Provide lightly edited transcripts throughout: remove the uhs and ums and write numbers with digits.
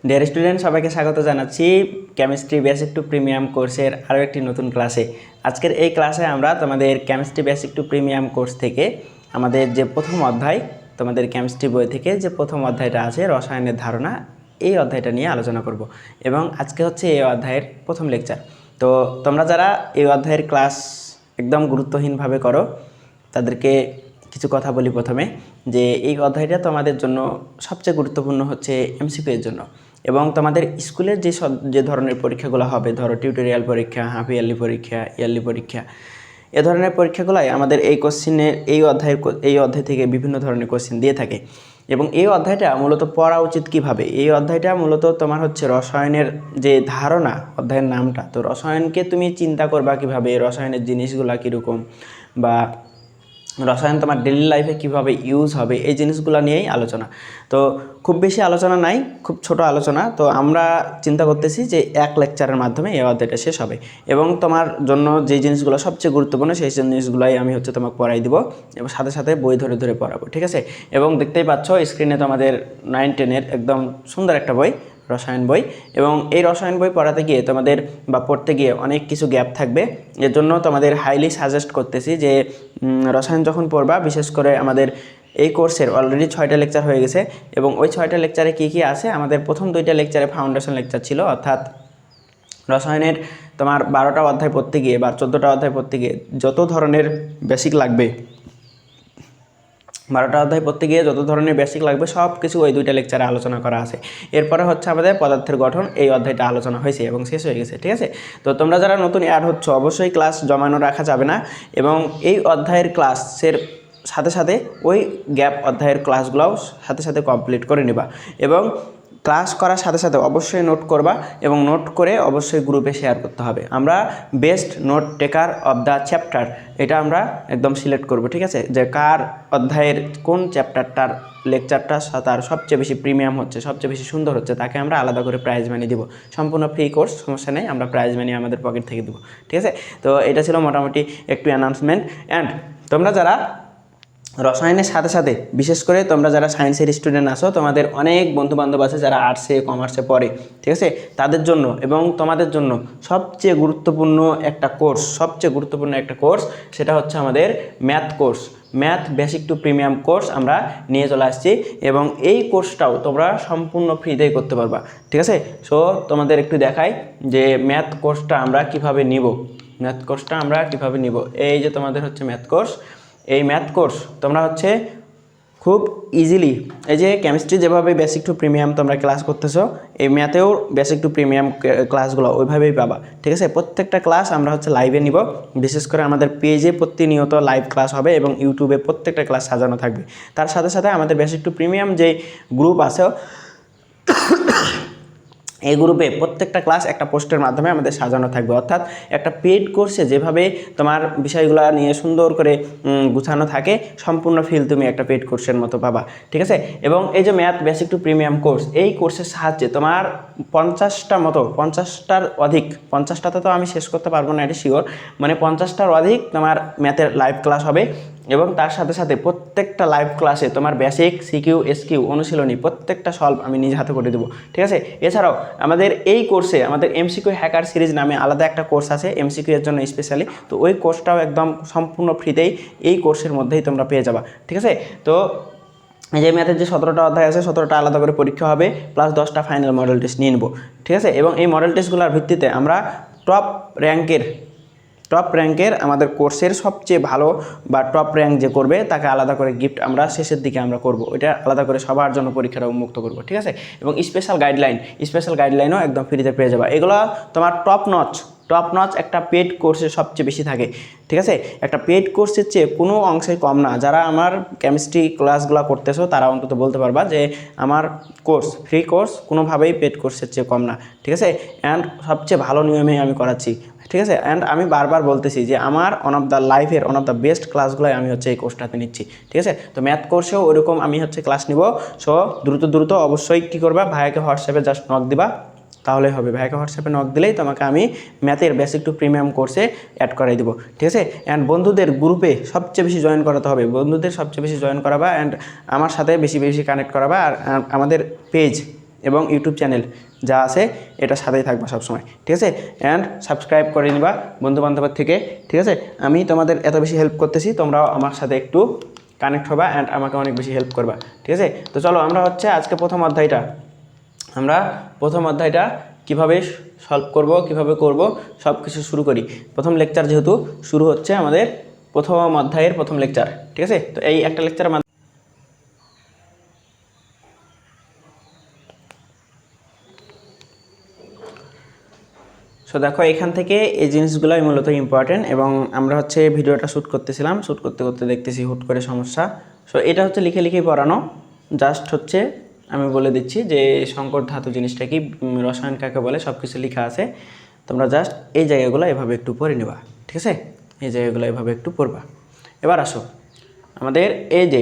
Dear student, সবাইকে স্বাগত জানাচ্ছি কেমিস্ট্রি বেসিক টু প্রিমিয়াম কোর্সের আরও একটি নতুন ক্লাসে। আজকের এই ক্লাসে আমরা তোমাদের chemistry basic to premium course থেকে আমাদের যে প্রথম অধ্যায়, তোমাদের কেমিস্ট্রি বই থেকে যে প্রথম অধ্যায়টা আছে রসায়নের ধারণা, এই অধ্যায়টা নিয়ে আলোচনা করব। এবং আজকে হচ্ছে এই অধ্যায়ের প্রথম লেকচার। তো তোমরা যারা এই অধ্যায়ের ক্লাস একদম গুরুত্বহীনভাবে করো তাদেরকে কিছু কথা বলি প্রথমে, যে এই অধ্যায়টা তোমাদের জন্য সবচেয়ে গুরুত্বপূর্ণ হচ্ছে এমসিকিউ এর জন্য। এবং তোমাদের স্কুলের যে ধরনের পরীক্ষাগুলো হবে, ধরো টিউটোরিয়াল পরীক্ষা, হাফ ইয়ারলি পরীক্ষা, ইয়ারলি পরীক্ষা, এ ধরনের পরীক্ষাগুলোই আমাদের এই অধ্যায় থেকে বিভিন্ন ধরনের কোশ্চেন দিয়ে থাকে। এবং এই অধ্যায়টা মূলত পড়া উচিত কিভাবে, এই অধ্যায়টা মূলত তোমার হচ্ছে রসায়নের যে ধারণা, অধ্যায়ের নামটা তো, রসায়নকে তুমি চিন্তা করবা কিভাবে, রসায়নের জিনিসগুলো কীরকম, বা রসায়ন তোমার ডেইলি লাইফে কীভাবে ইউজ হবে, এই জিনিসগুলো নিয়েই আলোচনা। তো খুব বেশি আলোচনা নাই, খুব ছোট আলোচনা। তো আমরা চিন্তা করতেছি যে এক লেকচারের মাধ্যমে এই অধ্যায়টা শেষ হবে। এবং তোমার জন্য যে জিনিসগুলো সবচেয়ে গুরুত্বপূর্ণ সেই জিনিসগুলোই আমি হচ্ছে তোমাকে পড়াই দিব, এবং সাথে সাথে বই ধরে ধরে পড়াবো, ঠিক আছে? এবং দেখতেই পাচ্ছ স্ক্রিনে তোমাদের 9-10-এর একদম সুন্দর একটা বই, রসায়ন বই। এবং এই রসায়ন বই পড়াতে গিয়ে তোমাদের বা পড়তে গিয়ে অনেক কিছু গ্যাপ থাকবে। এর জন্য তোমাদের হাইলি সাজেস্ট করতেছি যে রসায়ন যখন পড়বা, বিশেষ করে আমাদের এই কোর্সের অলরেডি 6টা লেকচার হয়ে গেছে। এবং ওই 6টা লেকচারে কী কী আছে, আমাদের প্রথম 2টা লেকচারে ফাউন্ডেশন লেকচার ছিল, অর্থাৎ রসায়নের তোমার 12টা অধ্যায় পড়তে গিয়ে বা 14টা অধ্যায় পড়তে গিয়ে যত ধরনের বেসিক লাগবে, 12টা অধ্যায় পড়তে গিয়ে যত ধরনের বেসিক লাগবে সব কিছু ওই 2টা লেকচারে আলোচনা করা আছে। এরপরে হচ্ছে আমাদের পদার্থের গঠন, এই অধ্যায়টা আলোচনা হয়েছে এবং শেষ হয়ে গেছে, ঠিক আছে? তো তোমরা যারা নতুন অ্যাড হচ্ছ, অবশ্যই ক্লাস জমানো রাখা যাবে না। এবং এই অধ্যায়ের ক্লাসের সাথে সাথে ওই গ্যাপ অধ্যায়ের ক্লাসগুলোও সাথে সাথে কমপ্লিট করে নেবা। এবং ক্লাস করার সাথে সাথে অবশ্যই নোট করবা, এবং নোট করে অবশ্যই গ্রুপে শেয়ার করতে হবে। আমরা best note taker of the chapter, এটা আমরা একদম সিলেক্ট করব, ঠিক আছে? যে কার অধ্যায়ের কোন চ্যাপ্টারটার লেকচারটা তার সবচেয়ে বেশি প্রিমিয়াম হচ্ছে, সবচেয়ে বেশি সুন্দর হচ্ছে, তাকে আমরা আলাদা করে প্রাইজ মানি দিব। সম্পূর্ণ ফ্রি কোর্স, সমস্যা নেই, আমরা প্রাইজ মানি আমাদের পকেট থেকে দেবো, ঠিক আছে? তো এটা ছিল মোটামুটি একটু অ্যানাউন্সমেন্ট। অ্যান্ড তোমরা যারা রসায়নের সাথে সাথে, বিশেষ করে তোমরা যারা সায়েন্সের স্টুডেন্ট আসো, তোমাদের অনেক বন্ধুবান্ধব আছে যারা আর্টসে কমার্সে পড়ে, ঠিক আছে? তাদের জন্য এবং তোমাদের জন্য সবচেয়ে গুরুত্বপূর্ণ একটা কোর্স, সেটা হচ্ছে আমাদের math course, math basic to premium course আমরা নিয়ে চলে আসছি। এবং এই কোর্সটাও তোমরা সম্পূর্ণ ফ্রিতেই করতে পারবা, ঠিক আছে? সো তোমাদের একটু দেখাই যে ম্যাথ কোর্সটা আমরা কিভাবে নিব। এই যে তোমাদের হচ্ছে ম্যাথ কোর্স। এই ম্যাথ কোর্স তোমরা হচ্ছে খুব ইজিলি, এই যে কেমিস্ট্রি যেভাবে বেসিক টু প্রিমিয়াম তোমরা ক্লাস করতেছো, এই ম্যাথেও বেসিক টু প্রিমিয়াম ক্লাসগুলো ওইভাবেই পাবা, ঠিক আছে? প্রত্যেকটা ক্লাস আমরা হচ্ছে লাইভে নিব। বিশেষ করে আমাদের পেজে প্রতিনিয়ত লাইভ ক্লাস হবে এবং ইউটিউবে প্রত্যেকটা ক্লাস সাজানো থাকবে। তার সাথে সাথে আমাদের বেসিক টু প্রিমিয়াম যে গ্রুপ আছে, এই গ্রুপে প্রত্যেকটা ক্লাস একটা পোস্টের মাধ্যমে আমাদের সাজানো থাকবে। অর্থাৎ একটা পেইড কোর্সে যেভাবে তোমার বিষয়গুলো নিয়ে সুন্দর করে গুছানো থাকে, সম্পূর্ণ ফিল তুমি একটা পেইড কোর্সের মতো পাবা, ঠিক আছে? এবং এই যে math basic to premium course, এই কোর্সের সাহায্যে তোমার 50টার অধিক, 50টাতে তো আমি শেষ করতে পারবো না, এটা শিওর, মানে 50টার অধিক তোমার ম্যাথের লাইভ ক্লাস হবে। এবং তার সাথে সাথে প্রত্যেকটা লাইভ ক্লাসে তোমার বেসিক, সিকিউ, এসকিউ, অনুশীলনী প্রত্যেকটা সলভ আমি নিজে হাতে করে দেবো, ঠিক আছে? এছাড়াও আমাদের এই কোর্সে আমাদের এমসিকিউ হ্যাকার সিরিজ নামে আলাদা একটা কোর্স আছে এমসিকিউ এর জন্য স্পেশালি। তো ওই কোর্সটাও একদম সম্পূর্ণ ফ্রিতেই এই কোর্সের মধ্যেই তোমরা পেয়ে যাবা, ঠিক আছে? তো এই যে ম্যাথের যে 17টা অধ্যায় আছে, 17টা আলাদা করে পরীক্ষা হবে, প্লাস 10টা ফাইনাল মডেল টেস্ট নিয়ে নেবো, ঠিক আছে? এবং এই মডেল টেস্টগুলোর ভিত্তিতে আমরা টপ র্যাঙ্কের আমাদের কোর্সের সবচেয়ে ভালো বা টপ র্যাঙ্ক যে করবে তাকে আলাদা করে গিফট আমরা শেষের দিকে আমরা করব, ওইটা আলাদা করে সবার জন্য পরীক্ষাটা উন্মুক্ত করব, ঠিক আছে? এবং স্পেশাল গাইডলাইনও একদম ফ্রিতে পেয়ে যাবে। এগুলো তোমার টপ নচ একটা পেড কোর্সে সবচেয়ে বেশি থাকে, ঠিক আছে? একটা পেড কোর্সের চেয়ে কোনো অংশে কম না। যারা আমার কেমিস্ট্রি ক্লাসগুলো করতেছো তারা অন্তত বলতে পারবা যে আমার ফ্রি কোর্স কোনোভাবেই পেড কোর্সের চেয়ে কম না, ঠিক আছে? অ্যান্ড সবচেয়ে ভালো নিয়মে আমি করাচ্ছি, ঠিক আছে? অ্যান্ড আমি বারবার বলতেছি যে আমার ওয়ান অফ দ্য বেস্ট ক্লাসগুলোই আমি হচ্ছে এই কোর্সটাতে নিচ্ছি, ঠিক আছে? তো ম্যাথ কোর্সেও ওরকম আমি হচ্ছে ক্লাস নিব। সো দ্রুত অবশ্যই কী করবা, ভাইয়াকে হোয়াটসঅ্যাপে জাস্ট নক দিবা, তাহলেই হবে। ভাইয়াকে হোয়াটসঅ্যাপে নক দিলেই তোমাকে আমি ম্যাথের বেসিক টু প্রিমিয়াম কোর্সে অ্যাড করাই দেবো, ঠিক আছে? অ্যান্ড বন্ধুদের গ্রুপে সবচেয়ে বেশি জয়েন করাতে হবে, অ্যান্ড আমার সাথে বেশি কানেক্ট করাবা। আর আমাদের পেজ এবং ইউটিউব চ্যানেল যা আছে এটা সাথেই থাকবা সবসময়, ঠিক আছে। অ্যান্ড সাবস্ক্রাইব করে নিবা বন্ধুবান্ধবের থেকে, ঠিক আছে। আমি তোমাদের এত বেশি হেল্প করতেছি, তোমরাও আমার সাথে একটু কানেক্ট হবা অ্যান্ড আমাকে অনেক বেশি হেল্প করবা, ঠিক আছে। তো চলো আমরা আজকে প্রথম অধ্যায়টা কীভাবে সলভ করব, কীভাবে করব সব কিছু শুরু করি। প্রথম লেকচার যেহেতু শুরু হচ্ছে আমাদের প্রথম অধ্যায়ের প্রথম লেকচার, ঠিক আছে। তো এই একটা লেকচারের মাধ্যমে দেখো এখান থেকে এই জিনিসগুলোই মূলত ইম্পর্টেন্ট, এবং আমরা ভিডিওটা শ্যুট করতেছিলাম, শ্যুট করতে করতে দেখতেছি হুট করে সমস্যা। এটা লিখে লিখেই পড়ানো, জাস্ট আমি বলে দিচ্ছি যে সংকর ধাতু জিনিসটা কি, রসায়ন কাকে বলে, সব কিছু লেখা আছে। তোমরা জাস্ট এই জায়গাগুলো এভাবে একটু পড়ে নেবা, ঠিক আছে। এই জায়গাগুলো এভাবে একটু পড়বা। এবার আসো আমাদের এই যে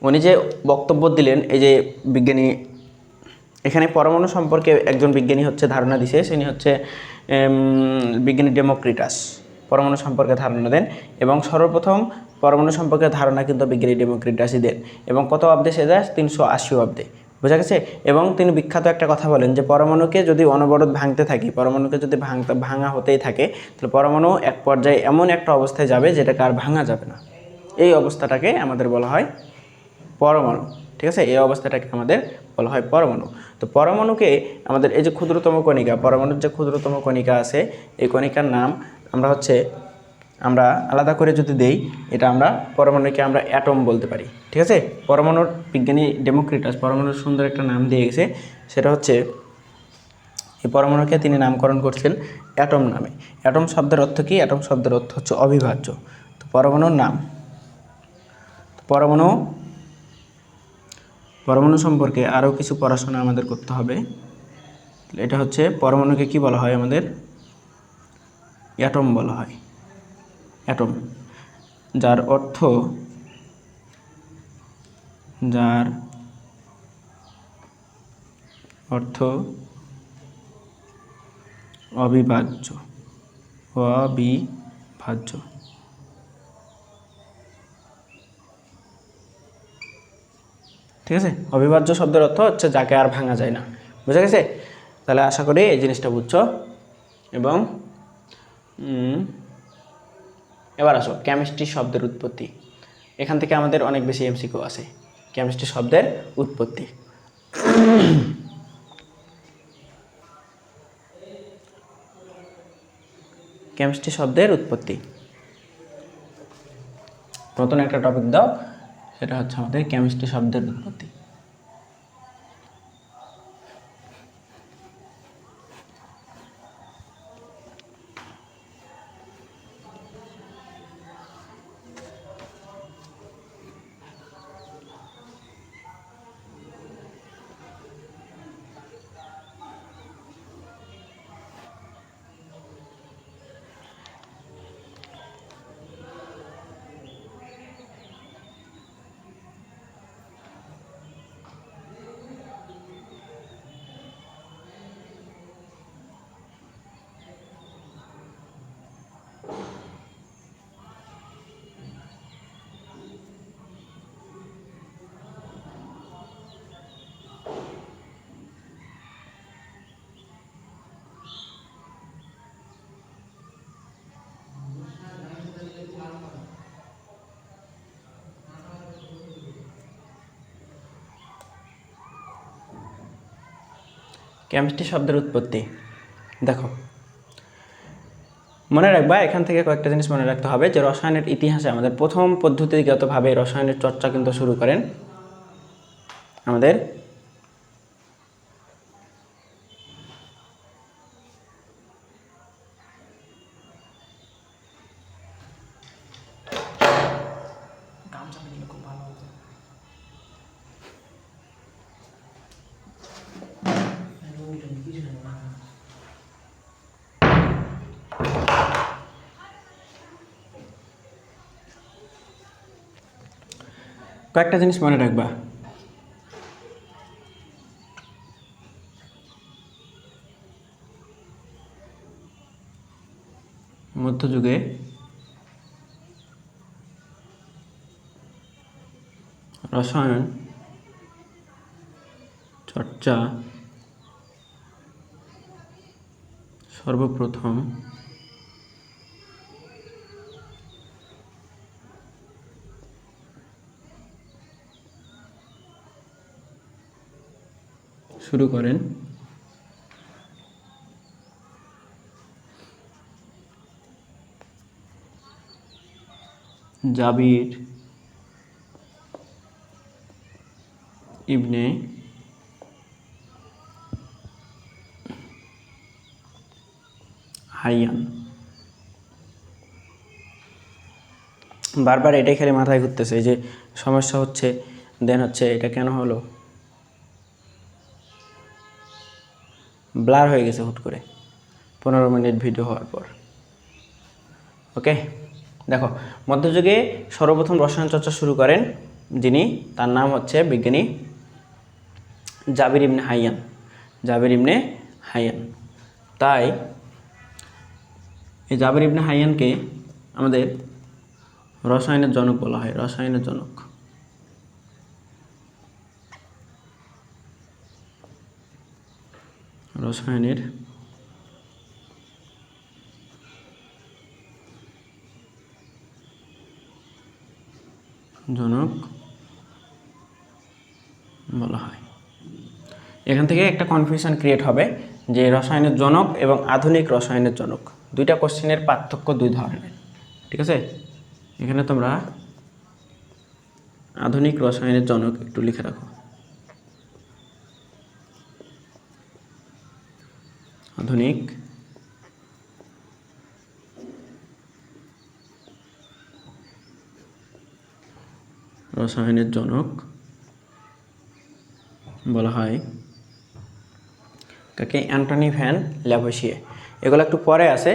উনি যে বক্তব্য দিলেন, এই যে বিজ্ঞানী এখানে পরমাণু সম্পর্কে একজন বিজ্ঞানী ধারণা দিছে, তিনি বিজ্ঞানী ডেমোক্রিটাস পরমাণু সম্পর্কে ধারণা দেন, এবং সর্বপ্রথম পরমাণু সম্পর্কে ধারণা কিন্তু বিজ্ঞানী ডেমোক্রিটাসই দেন। এবং কত অব্দে সে যায়? 380 অব্দে, বোঝা গেছে। এবং তিনি বিখ্যাত একটা কথা বলেন যে পরমাণুকে যদি অনবরত ভাঙতে থাকি, পরমাণুকে যদি ভাঙা হতেই থাকে, তাহলে পরমাণু এক পর্যায়ে এমন একটা অবস্থায় যাবে যেটাকে আর ভাঙা যাবে না। এই অবস্থাটাকে আমাদের বলা হয় পরমাণু, ঠিক আছে। এই অবস্থাটাকে আমাদের বলা হয় পরমাণু। তো পরমাণুকে আমাদের এই যে ক্ষুদ্রতম কণিকা, পরমাণুর যে ক্ষুদ্রতম কণিকা আছে, এই কণিকার নাম আমরা আলাদা করে যদি দেই, এটা আমরা পরমাণুকে আমরা অ্যাটম বলতে পারি, ঠিক আছে। পরমাণুর বিজ্ঞানী ডেমোক্রিটাস পরমাণুর সুন্দর একটা নাম দিয়ে গেছে, সেটা এই পরমাণুকে তিনি নামকরণ করছেন অ্যাটম নামে। অ্যাটম শব্দের অর্থ কি? অ্যাটম শব্দের অর্থ অবিভাজ্য। তো পরমাণুর নাম, পরমাণু সম্পর্কে আরও কিছু পড়াশোনা আমাদের করতে হবে। এটা পরমাণুকে কি বলা হয়? আমাদের অ্যাটম বলা হয়। অ্যাটম, যার অর্থ অবিভাজ্য, ঠিক আছে। অবিভাজ্য শব্দের অর্থ যাকে আর ভাঙা যায় না, বুঝা গেছে। তাহলে আশা করি এই জিনিসটা বুঝছো। এবং এবার আসো কেমিস্ট্রি শব্দের উৎপত্তি। এখান থেকে আমাদের অনেক বেশি এমসিকিউ আছে। কেমিস্ট্রি শব্দের উৎপত্তি, কেমিস্ট্রি শব্দের উৎপত্তি, নতুন একটা টপিক দাও, সেটা আমাদের কেমিস্ট্রি শব্দের উৎপত্তি। কেমিস্ট্রি শব্দের উৎপত্তি দেখো, মনে রাখবা এখান থেকে কয়েকটা জিনিস মনে রাখতে হবে যে রসায়নের ইতিহাসে আমাদের প্রথম পদ্ধতিগতভাবে রসায়নের চর্চা কিন্তু শুরু করেন আমাদের কয়েকটা জিনিস মনে রাখবা। মধ্যযুগে রসায়ন চর্চা সর্বপ্রথম শুরু করেন জাবির ইবনে হাইয়ান। বারবার এটাই খালি মাথায় ঘুরতেছে যে সমস্যা হচ্ছে, দেন হচ্ছে এটা কেন হলো, ব্লার হয়ে গেছে হুট করে 15 মিনিট ভিডিও হওয়ার পর। ওকে, দেখো মধ্যযুগে সর্বপ্রথম রসায়ন চর্চা শুরু করেন যিনি, তার নাম হচ্ছে বিজ্ঞানী জাবির ইবনে হাইয়ান। জাবির ইবনে হাইয়ান। তাই এই জাবির ইবনে হাইয়ানকে আমাদের রসায়নের জনক বলা হয়, রসায়নের জনক। রসায়নের জনক বলা হয়। এখান থেকে একটা কনফিউশন ক্রিয়েট হবে যে রসায়নের জনক এবং আধুনিক রসায়নের জনক, দুইটা কোশ্চেনের পার্থক্য দুই ধরনের। ঠিক আছে, এখানে তোমরা আধুনিক রসায়নের জনক একটু লিখে রাখো। আধুনিক রসায়নের জনক বলা হয় কাকে? Antoine van Lavoisier. এগুলো একটু পরে আছে,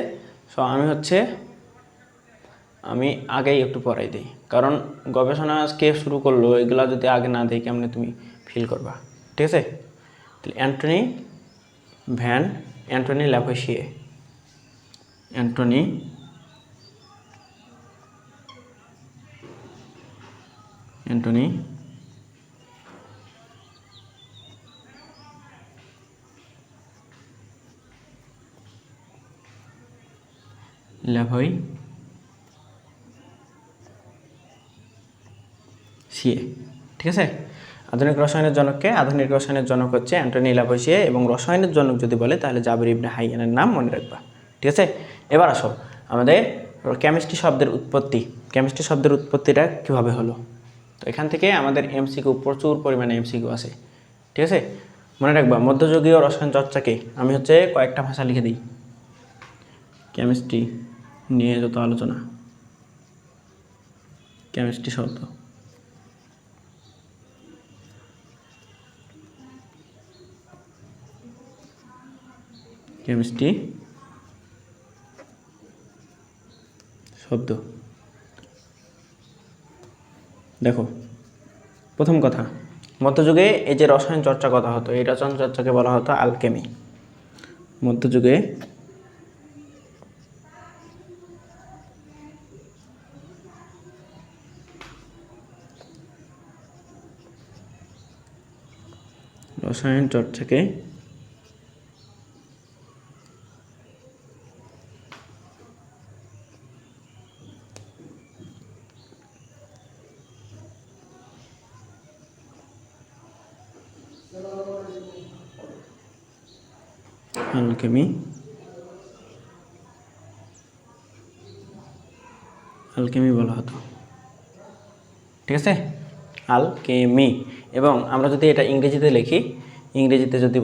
সো আমি আগেই একটু পড়াই দিই, কারণ গবেষণা কে শুরু করলো এগুলা যদি আগে না দিই কেমনে তুমি ফিল করবা। ঠিক আছে, তাহলে অ্যান্টনি ল্যাভোসিয়ে। অ্যান্টনি ল্যাভোইসিয়ে। ঠিক আছে, আধুনিক রসায়নের জনককে? আধুনিক রসায়নের জনক হচ্ছে অ্যান্টনি ল্যাভোইসিয়ে, এবং রসায়নের জনক যদি বলে তাহলে জাবির ইবনে হাইয়ানের নাম মনে রাখবা। ঠিক আছে, এবার আসো আমাদের কেমিস্ট্রি শব্দের উৎপত্তি। কেমিস্ট্রি শব্দের উৎপত্তিটা কীভাবে হলো? তো এখান থেকে আমাদের এমসিকিউ, প্রচুর পরিমাণে এমসিকিউ আছে। ঠিক আছে, মনে রাখবা মধ্যযুগীয় রসায়ন চর্চাকে আমি হচ্ছে কয়েকটা ভাষা লিখে দিই। কেমিস্ট্রি নিয়ে যত আলোচনা, কেমিস্ট্রি শব্দ, কেমিস্ট্রি শব্দ। দেখো প্রথম কথা, মধ্যযুগে এই যে রসায়ন চর্চা কথা হতো, এই রসায়ন চর্চাকে বলা হতো আলকেমি। মধ্যযুগে রসায়ন চর্চাকে আলকেমি বলা হতো। ঠিক আছে, আলকেমি। এবং আমরা যদি এটা ইংরেজিতে যদি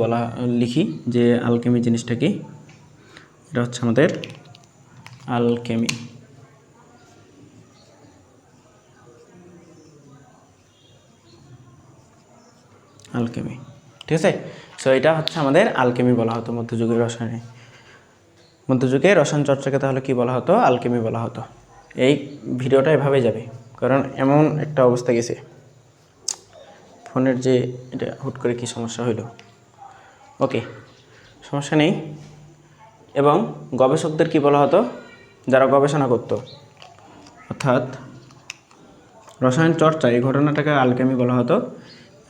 লিখি যে আলকেমি জিনিসটা কি, এটা হচ্ছে আমাদের আলকেমি। ঠিক আছে, সো এটা হচ্ছে আমাদের আলকেমি বলা হতো মধ্যযুগের রসায়নে। মধ্যযুগে রসায়ন চর্চাকে তাহলে কি বলা হতো? আলকেমি বলা হতো। এই ভিডিওটা এভাবে যাবে, কারণ এমন একটা অবস্থা গেছে ফোনের যে এটা হুট করে কি সমস্যা হইল। ওকে, সমস্যা নেই। এবং গবেষকদের কি বলা হতো? যারা গবেষণা করত, অর্থাৎ রসায়ন চর্চা, এই ঘটনাটাকে আলকেমি বলা হতো।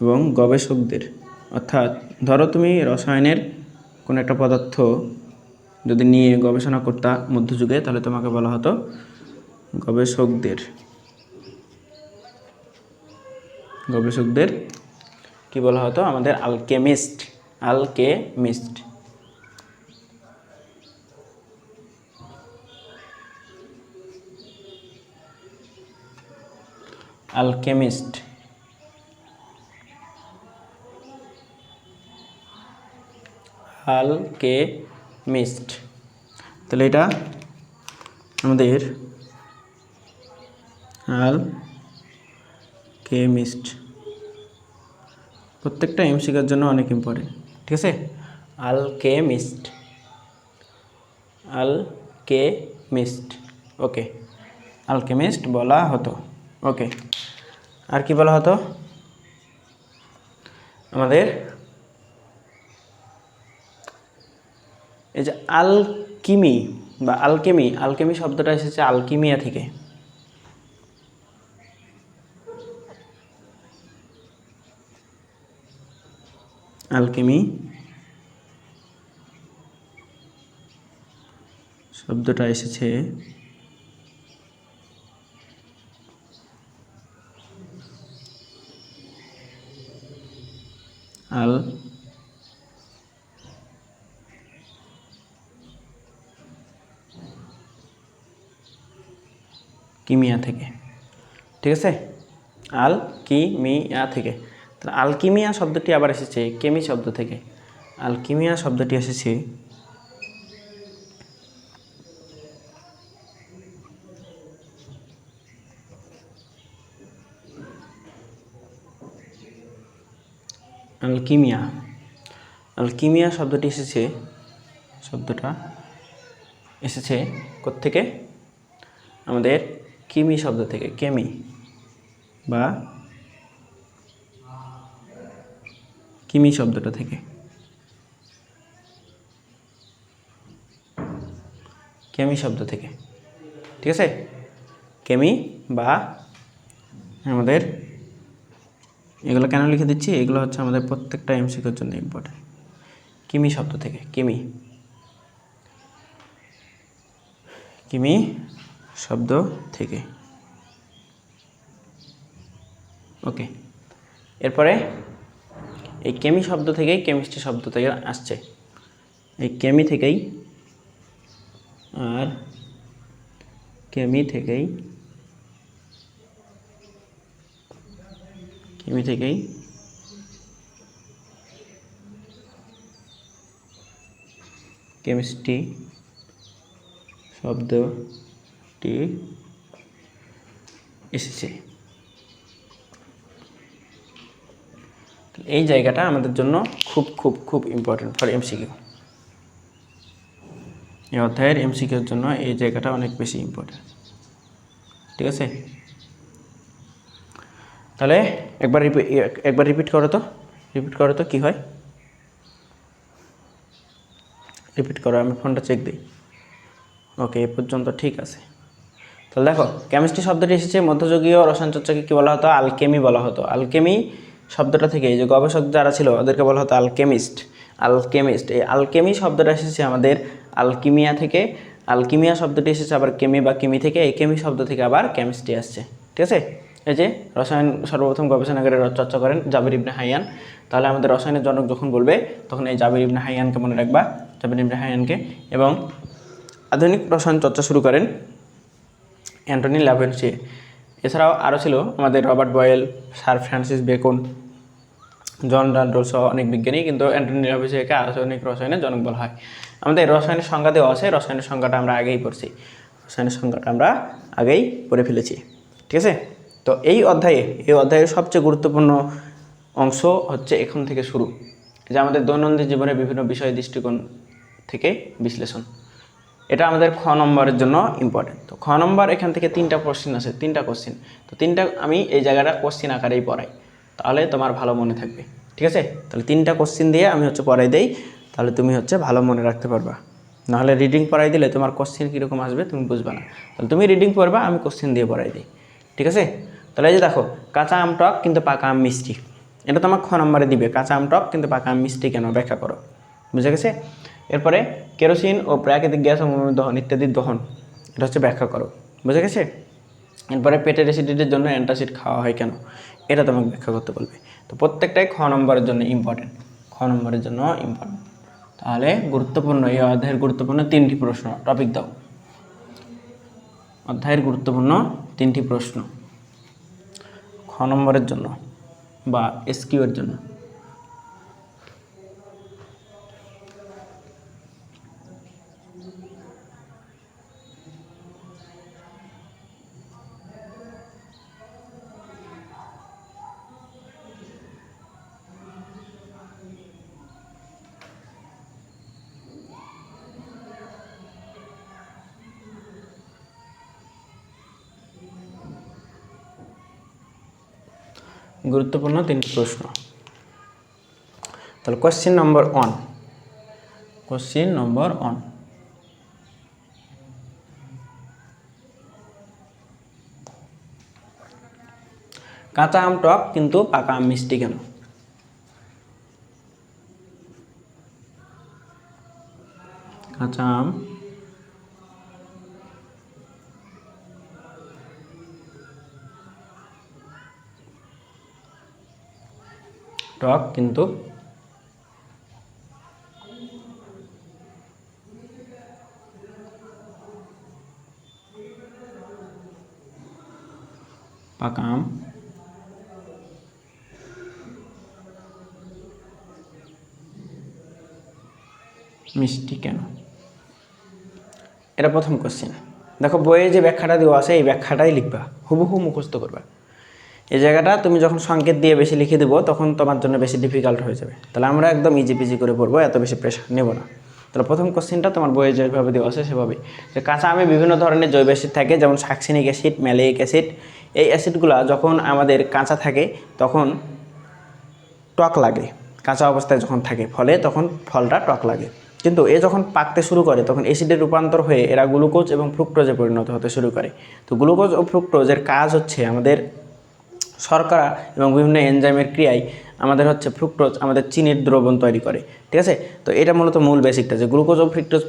এবং গবেষকদের অর্থাৎ ধরো তুমি রসায়নের কোনো একটা পদার্থ যদি নিয়ে গবেষণা করতা মধ্যযুগে, তাহলে তোমাকে বলা হতো গবেষকদের কি বলা হতো? আমাদের আলকেমিস্ট। তাহলে এটা আমাদের আলকেমিস্ট প্রত্যেকটা এমসিকিউর জন্য অনেক ইম্পর্টেন্ট, ঠিক আছে? আলকেমিস্ট, ওকে, আলকেমিস্ট বলা হতো। ওকে, আর কি বলা হতো? আমাদের এই যে আলকিমি বা আলকেমি শব্দটা এসেছে আলকিমিয়া থেকে। আলকেমি শব্দটা এসেছে কিমিয়া থেকে, ঠিক আছে? আলকিমিয়া থেকে। তাহলে আলকিমিয়া শব্দটি আবার এসেছে কেমি শব্দ থেকে। আলকিমিয়া শব্দটি এসেছে আলকিমিয়া শব্দটা এসেছে কোত্থেকে? আমাদের কিমি শব্দ থেকে, কেমি বা কিমি শব্দটা থেকে, ঠিক আছে? কেমি বা আমাদের এগুলো কেন লিখে দিচ্ছি? এগুলো হচ্ছে আমাদের প্রত্যেকটা এমসিকিউর জন্য ইম্পর্টেন্ট। কিমি শব্দ থেকে, কিমি শব্দ থেকে। ওকে, এরপরে এই কেমি শব্দ থেকেই কেমিস্ট্রি শব্দ থেকে আসছে। এই কেমি থেকেই কেমিস্ট্রি শব্দটি এসেছে। এই জায়গাটা আমাদের জন্য খুব খুব খুব ইম্পর্টেন্ট ফর এমসিকিউ। এই অধ্যায়ের এমসিকিউর জন্য এই জায়গাটা অনেক বেশি ইম্পর্টেন্ট, ঠিক আছে? তাহলে একবার রিপিট করো তো কি হয়। রিপিট করো, আমি ফোনটা চেক দিই। ওকে, এ পর্যন্ত ঠিক আছে। তাহলে দেখো, কেমিস্ট্রি শব্দটি এসেছে মধ্যযুগীয় রসায়ন চর্চাকে কী বলা হতো? আলকেমি বলা হতো। আলকেমি শব্দটা থেকে এই যে গবেষক যারা ছিল ওদেরকে বলা হতো আলকেমিস্ট। এই আলকেমি শব্দটা এসেছে আমাদের আলকিমিয়া থেকে। আলকিমিয়া শব্দটি এসেছে আবার কেমি বা কিমি থেকে। এই কেমি শব্দ থেকে আবার কেমিস্ট্রি আসছে, ঠিক আছে? এই যে রসায়ন সর্বপ্রথম গবেষণাগারে চর্চা করেন জাবির ইবনে হাইয়ান। তাহলে আমাদের রসায়নের জনক যখন বলবে তখন এই জাবির ইবনে হাইয়ানকে মনে রাখবা, এবং আধুনিক রসায়ন চর্চা শুরু করেন অ্যান্টনি ল্যাভোইসিয়ে। এছাড়াও আরও ছিল আমাদের Robert Boyle, sir Francis Bacon, John Dalton সহ অনেক বিজ্ঞানী, কিন্তু অ্যান্টনি ল্যাভোইসিয়েকে আধুনিক রসায়নের জনক বলা হয়। আমাদের রসায়নের সংজ্ঞা দেওয়া আছে, রসায়নের সংজ্ঞাটা আমরা আগেই পড়ে ফেলেছি, ঠিক আছে? তো এই অধ্যায়ের সবচেয়ে গুরুত্বপূর্ণ অংশ হচ্ছে এখান থেকে শুরু, যে আমাদের দৈনন্দিন জীবনের বিভিন্ন বিষয় দৃষ্টিকোণ থেকে বিশ্লেষণ। এটা আমাদের খ নম্বরের জন্য ইম্পর্টেন্ট। তো খ নম্বর এখান থেকে 3টা কোশ্চিন আছে, 3টা কোশ্চিন। তো 3টা আমি এই জায়গাটা কোশ্চিন আকারেই পড়াই, তাহলে তোমার ভালো মনে থাকবে, ঠিক আছে? তাহলে 3টা কোশ্চিন দিয়ে আমি পড়াই দেই, তাহলে তুমি ভালো মনে রাখতে পারবা। নাহলে রিডিং পড়াই দিলে তোমার কোশ্চিন কীরকম আসবে তুমি বুঝবে না। তাহলে তুমি রিডিং পড়বা, আমি কোশ্চিন দিয়ে পড়াই দিই, ঠিক আছে? তাহলে এই যে দেখো, কাঁচা আম টক কিন্তু পাকা আম মিষ্টি। এটা তোমার খ নম্বরে দিবে, কাঁচা আম টক কিন্তু পাকা আম মিষ্টি কেন, ব্যাখ্যা করো। বুঝে গেছে? এরপরে কেরোসিন ও প্রাকৃতিক গ্যাস ও মোমের দহন ইত্যাদির দহন, এটা হচ্ছে ব্যাখ্যা করো। বুঝে গেছে? এরপরে পেটের অ্যাসিডিটির জন্য অ্যান্টাসিড খাওয়া হয় কেন, এটা তোমাকে ব্যাখ্যা করতে বলবে। তো প্রত্যেকটাই খ নম্বরের জন্য ইম্পর্টেন্ট, খ নম্বরের জন্য ইম্পর্টেন্ট। তাহলে গুরুত্বপূর্ণ এই অধ্যায়ের গুরুত্বপূর্ণ 3টি প্রশ্ন টপিক দাও। অধ্যায়ের গুরুত্বপূর্ণ 3টি প্রশ্ন খ নম্বরের জন্য বা এসকিউ এর জন্য। গুরুত্বপূর্ণ 3টি প্রশ্ন। তাহলে কোশ্চেন নম্বর 1, কোশ্চেন নম্বর 1, কাঁচা আম টক কিন্তু পাকা আম মিষ্টি কেন? কাঁচা আম টক কিন্তু পাকা আম মিষ্টি কেন? এটা প্রথম কোশ্চেন। দেখো বইয়ে যে ব্যাখ্যাটা দেওয়া আছে এই ব্যাখ্যাটাই লিখবা, হুবহু মুখস্থ করবা। এই জায়গাটা তুমি যখন সংকেত দিয়ে বেশি লিখে দেবো তখন তোমার জন্য বেশি ডিফিকাল্ট হয়ে যাবে। তাহলে আমরা একদম ইজি পিজি করে পড়বো, এত বেশি প্রেশার নেব না। তাহলে প্রথম কোশ্চেনটা তোমার বইয়ে যেভাবে দেওয়া আছে সেভাবেই, যে কাঁচা আমে বিভিন্ন ধরনের জৈব অ্যাসিড থাকে, যেমন সাকসিনিক অ্যাসিড, ম্যালিক অ্যাসিড। এই অ্যাসিডগুলো যখন আমাদের কাঁচা থাকে তখন টক লাগে, কাঁচা অবস্থায় যখন থাকে ফলে তখন ফলটা টক লাগে। কিন্তু এ যখন পাকতে শুরু করে তখন অ্যাসিডে রূপান্তর হয়ে এরা গ্লুকোজ এবং ফ্রুক্টোজে পরিণত হতে শুরু করে। তো গ্লুকোজ ও ফ্রুক্টোজের কাজ হচ্ছে আমাদের শর্করা এবং বিভিন্ন এনজাইমের ক্রিয়ায় আমাদের হচ্ছে ফ্রুক্টোজ আমাদের চিনির দ্রবণ তৈরি করে। ঠিক আছে? তো এটা মূলত মূল বেসিকটা, যে গ্লুকোজ ও ফ্রুক্টোজ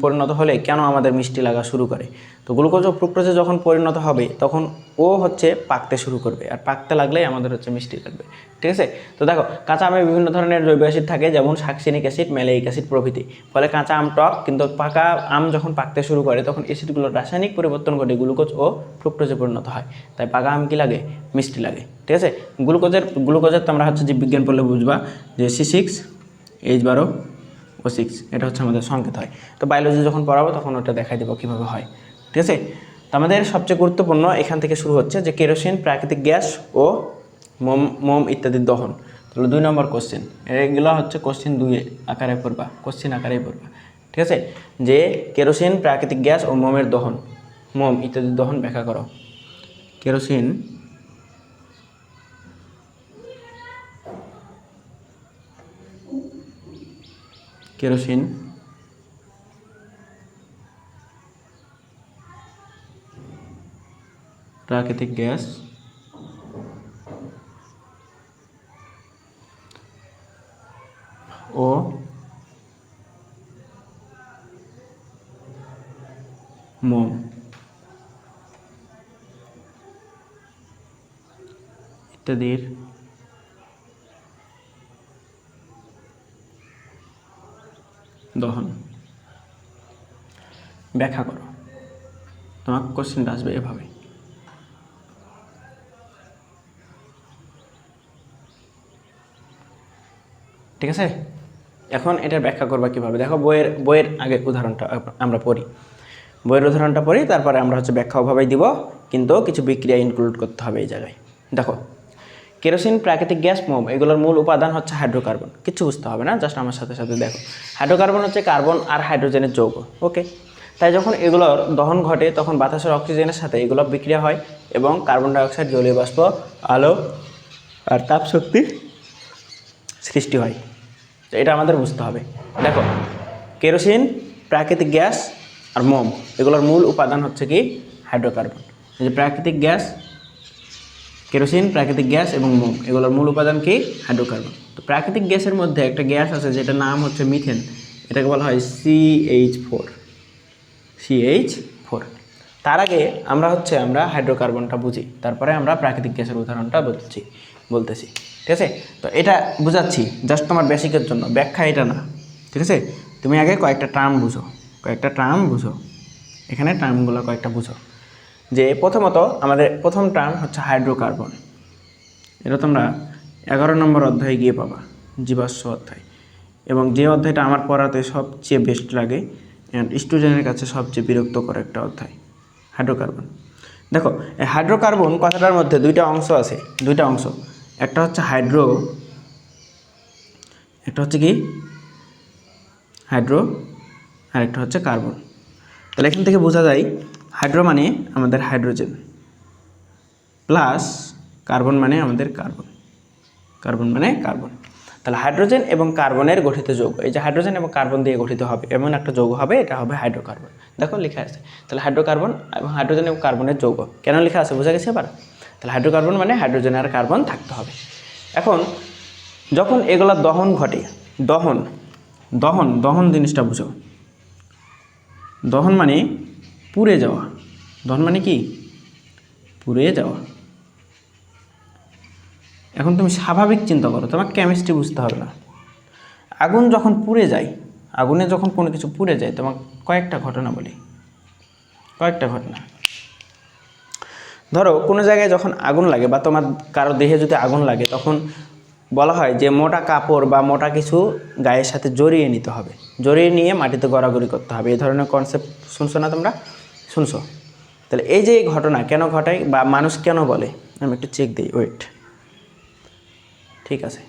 পরিণত হলে কেন আমাদের মিষ্টি লাগা শুরু করে। তো গ্লুকোজ ও ফ্রুক্টোজে যখন পরিণত হবে তখন ও হচ্ছে পাকতে শুরু করবে, আর পাকতে লাগলেই আমাদের হচ্ছে মিষ্টি লাগবে। ঠিক আছে? তো দেখো কাঁচা আমে বিভিন্ন ধরনের জৈব অ্যাসিড থাকে, যেমন সাকসিনিক অ্যাসিড, ম্যালিক অ্যাসিড প্রভৃতি। ফলে কাঁচা আম টক, কিন্তু পাকা আম যখন পাকতে শুরু করে তখন অ্যাসিডগুলোর রাসায়নিক পরিবর্তন ঘটে গ্লুকোজ ও ফ্রুক্টোজে পরিণত হয়। তাই পাকা আম কি লাগে, মিষ্টি লাগে। ঠিক আছে? গ্লুকোজের তোমরা হচ্ছে জীববিজ্ঞান পড়লে বুঝবা যে C6H12O6, এটা হচ্ছে আমাদের সংকেত হয়। তো বায়োলজি যখন পড়াবো তখন ওটা দেখাই দেবো কীভাবে হয়। ঠিক আছে? তো আমাদের সবচেয়ে গুরুত্বপূর্ণ এখান থেকে শুরু হচ্ছে যে কেরোসিন, প্রাকৃতিক গ্যাস ও মোম ইত্যাদির দহন। তাহলে 2 নম্বর কোশ্চেন, এগুলো হচ্ছে কোশ্চেন 2 আকারে পড়বা, কোশ্চেন আকারেই পড়বা। ঠিক আছে? যে কেরোসিন, প্রাকৃতিক গ্যাস ও মোমের দহন, মোম ইত্যাদির দহন ব্যাখ্যা করো। কেরোসিন, প্রাকৃতিক গ্যাস ও মোম ইত্যাদির দহন ব্যাখ্যা করো। তোমার কোশ্চেনটা আসবে এভাবে। ঠিক আছে? এখন এটার ব্যাখ্যা করবা কীভাবে, দেখো বইয়ের আগে উদাহরণটা আমরা পড়ি, বইয়ের উদাহরণটা পড়ি, তারপরে আমরা হচ্ছে ব্যাখ্যা ওভাবেই দিব, কিন্তু কিছু বিক্রিয়া ইনক্লুড করতে হবে এই জায়গায়। দেখো কেরোসিন, প্রাকৃতিক গ্যাস, মোম এগুলোর মূল উপাদান হচ্ছে হাইড্রোকার্বন। কিছু বুঝতে হবে না, জাস্ট আমার সাথে সাথে দেখো। হাইড্রোকার্বন হচ্ছে কার্বন আর হাইড্রোজেনের যৌগ। ওকে? তাই যখন এগুলোর দহন ঘটে তখন বাতাসের অক্সিজেনের সাথে এগুলো বিক্রিয়া হয় এবং কার্বন ডাইঅক্সাইড, জলীয় বাষ্প, আলো আর তাপ শক্তি সৃষ্টি হয়। তো এটা আমাদের বুঝতে হবে। দেখো কেরোসিন, প্রাকৃতিক গ্যাস আর মোম এগুলোর মূল উপাদান হচ্ছে কি হাইড্রোকার্বন। এই যে প্রাকৃতিক গ্যাস কেরোসিন, প্রাকৃতিক গ্যাস এবং মোম, এগুলোর মূল উপাদান কি? হাইড্রোকার্বন। তো প্রাকৃতিক গ্যাসের মধ্যে একটা গ্যাস আছে যেটার নাম হচ্ছে মিথেন, এটাকে বলা হয় CH4। তার আগে আমরা হাইড্রোকার্বনটা বুঝি, তারপরে আমরা প্রাকৃতিক গ্যাসের উদাহরণটা বলতেছি, ঠিক আছে? তো এটা বুঝাচ্ছি জাস্ট তোমার বেসিকের জন্য, ব্যাখ্যা এটা না, ঠিক আছে? তুমি আগে কয়েকটা টার্ম বুঝো, এখানে টার্মগুলো কয়েকটা বুঝো। যে প্রথমত আমাদের প্রথম টার্ম হচ্ছে হাইড্রোকার্বন। এটা তোমরা 11 নম্বর অধ্যায়ে গিয়ে পাবা, জীবাশ্ম অধ্যায়, এবং যে অধ্যায়টা আমার পড়াতে সবচেয়ে বেস্ট লাগে অ্যান্ড স্টুডেন্টের কাছে সবচেয়ে বিরক্তকর একটা অধ্যায়, হাইড্রোকার্বন। দেখো, এই হাইড্রোকার্বন কথাটার মধ্যে দুইটা অংশ আছে, একটা হচ্ছে হাইড্রো, একটা হচ্ছে কি হাইড্রো, আর একটা হচ্ছে কার্বন। তাহলে এখান থেকে বোঝা যায় হাইড্রো মানে আমাদের হাইড্রোজেন, প্লাস কার্বন মানে আমাদের কার্বন মানে কার্বন। তাহলে হাইড্রোজেন এবং কার্বনের গঠিত যৌগ, এই যে হাইড্রোজেন এবং কার্বন দিয়ে গঠিত হবে এমন একটা যৌগ হবে, এটা হবে হাইড্রোকার্বন। দেখো লেখা আছে, তাহলে হাইড্রোকার্বন এবং হাইড্রোজেন এবং কার্বনের যৌগ কেন লেখা আছে বোঝা গেছে এবার? তাহলে হাইড্রোকার্বন মানে হাইড্রোজেন আর কার্বন থাকতে হবে। এখন যখন এগুলা দহন ঘটে, দহন জিনিসটা বুঝো। দহন মানে পুড়ে যাওয়া। দহন মানে কি? পুড়ে যাওয়া। এখন তুমি স্বাভাবিক চিন্তা করো, তোমার কেমিস্ট্রি বুঝতে হবে না। আগুন যখন পুড়ে যায়, আগুনে যখন কোনো কিছু পুড়ে যায়, তোমার কয়েকটা ঘটনা বলি, কয়েকটা ঘটনা। ধরো কোনো জায়গায় যখন আগুন লাগে বা তোমার কারো দেহে যদি আগুন লাগে, তখন বলা হয় যে মোটা কাপড় বা মোটা কিছু গায়ের সাথে জড়িয়ে নিতে হবে, জড়িয়ে নিয়ে মাটিতে গড়াগড়ি করতে হবে। এই ধরনের কনসেপ্ট শুনছো না তোমরা? শুনছো? তাহলে এই যে এই ঘটনা কেন ঘটায় বা মানুষ কেন বলে, আমি একটু চেক দিই, ওয়েট, ঠিক আছে।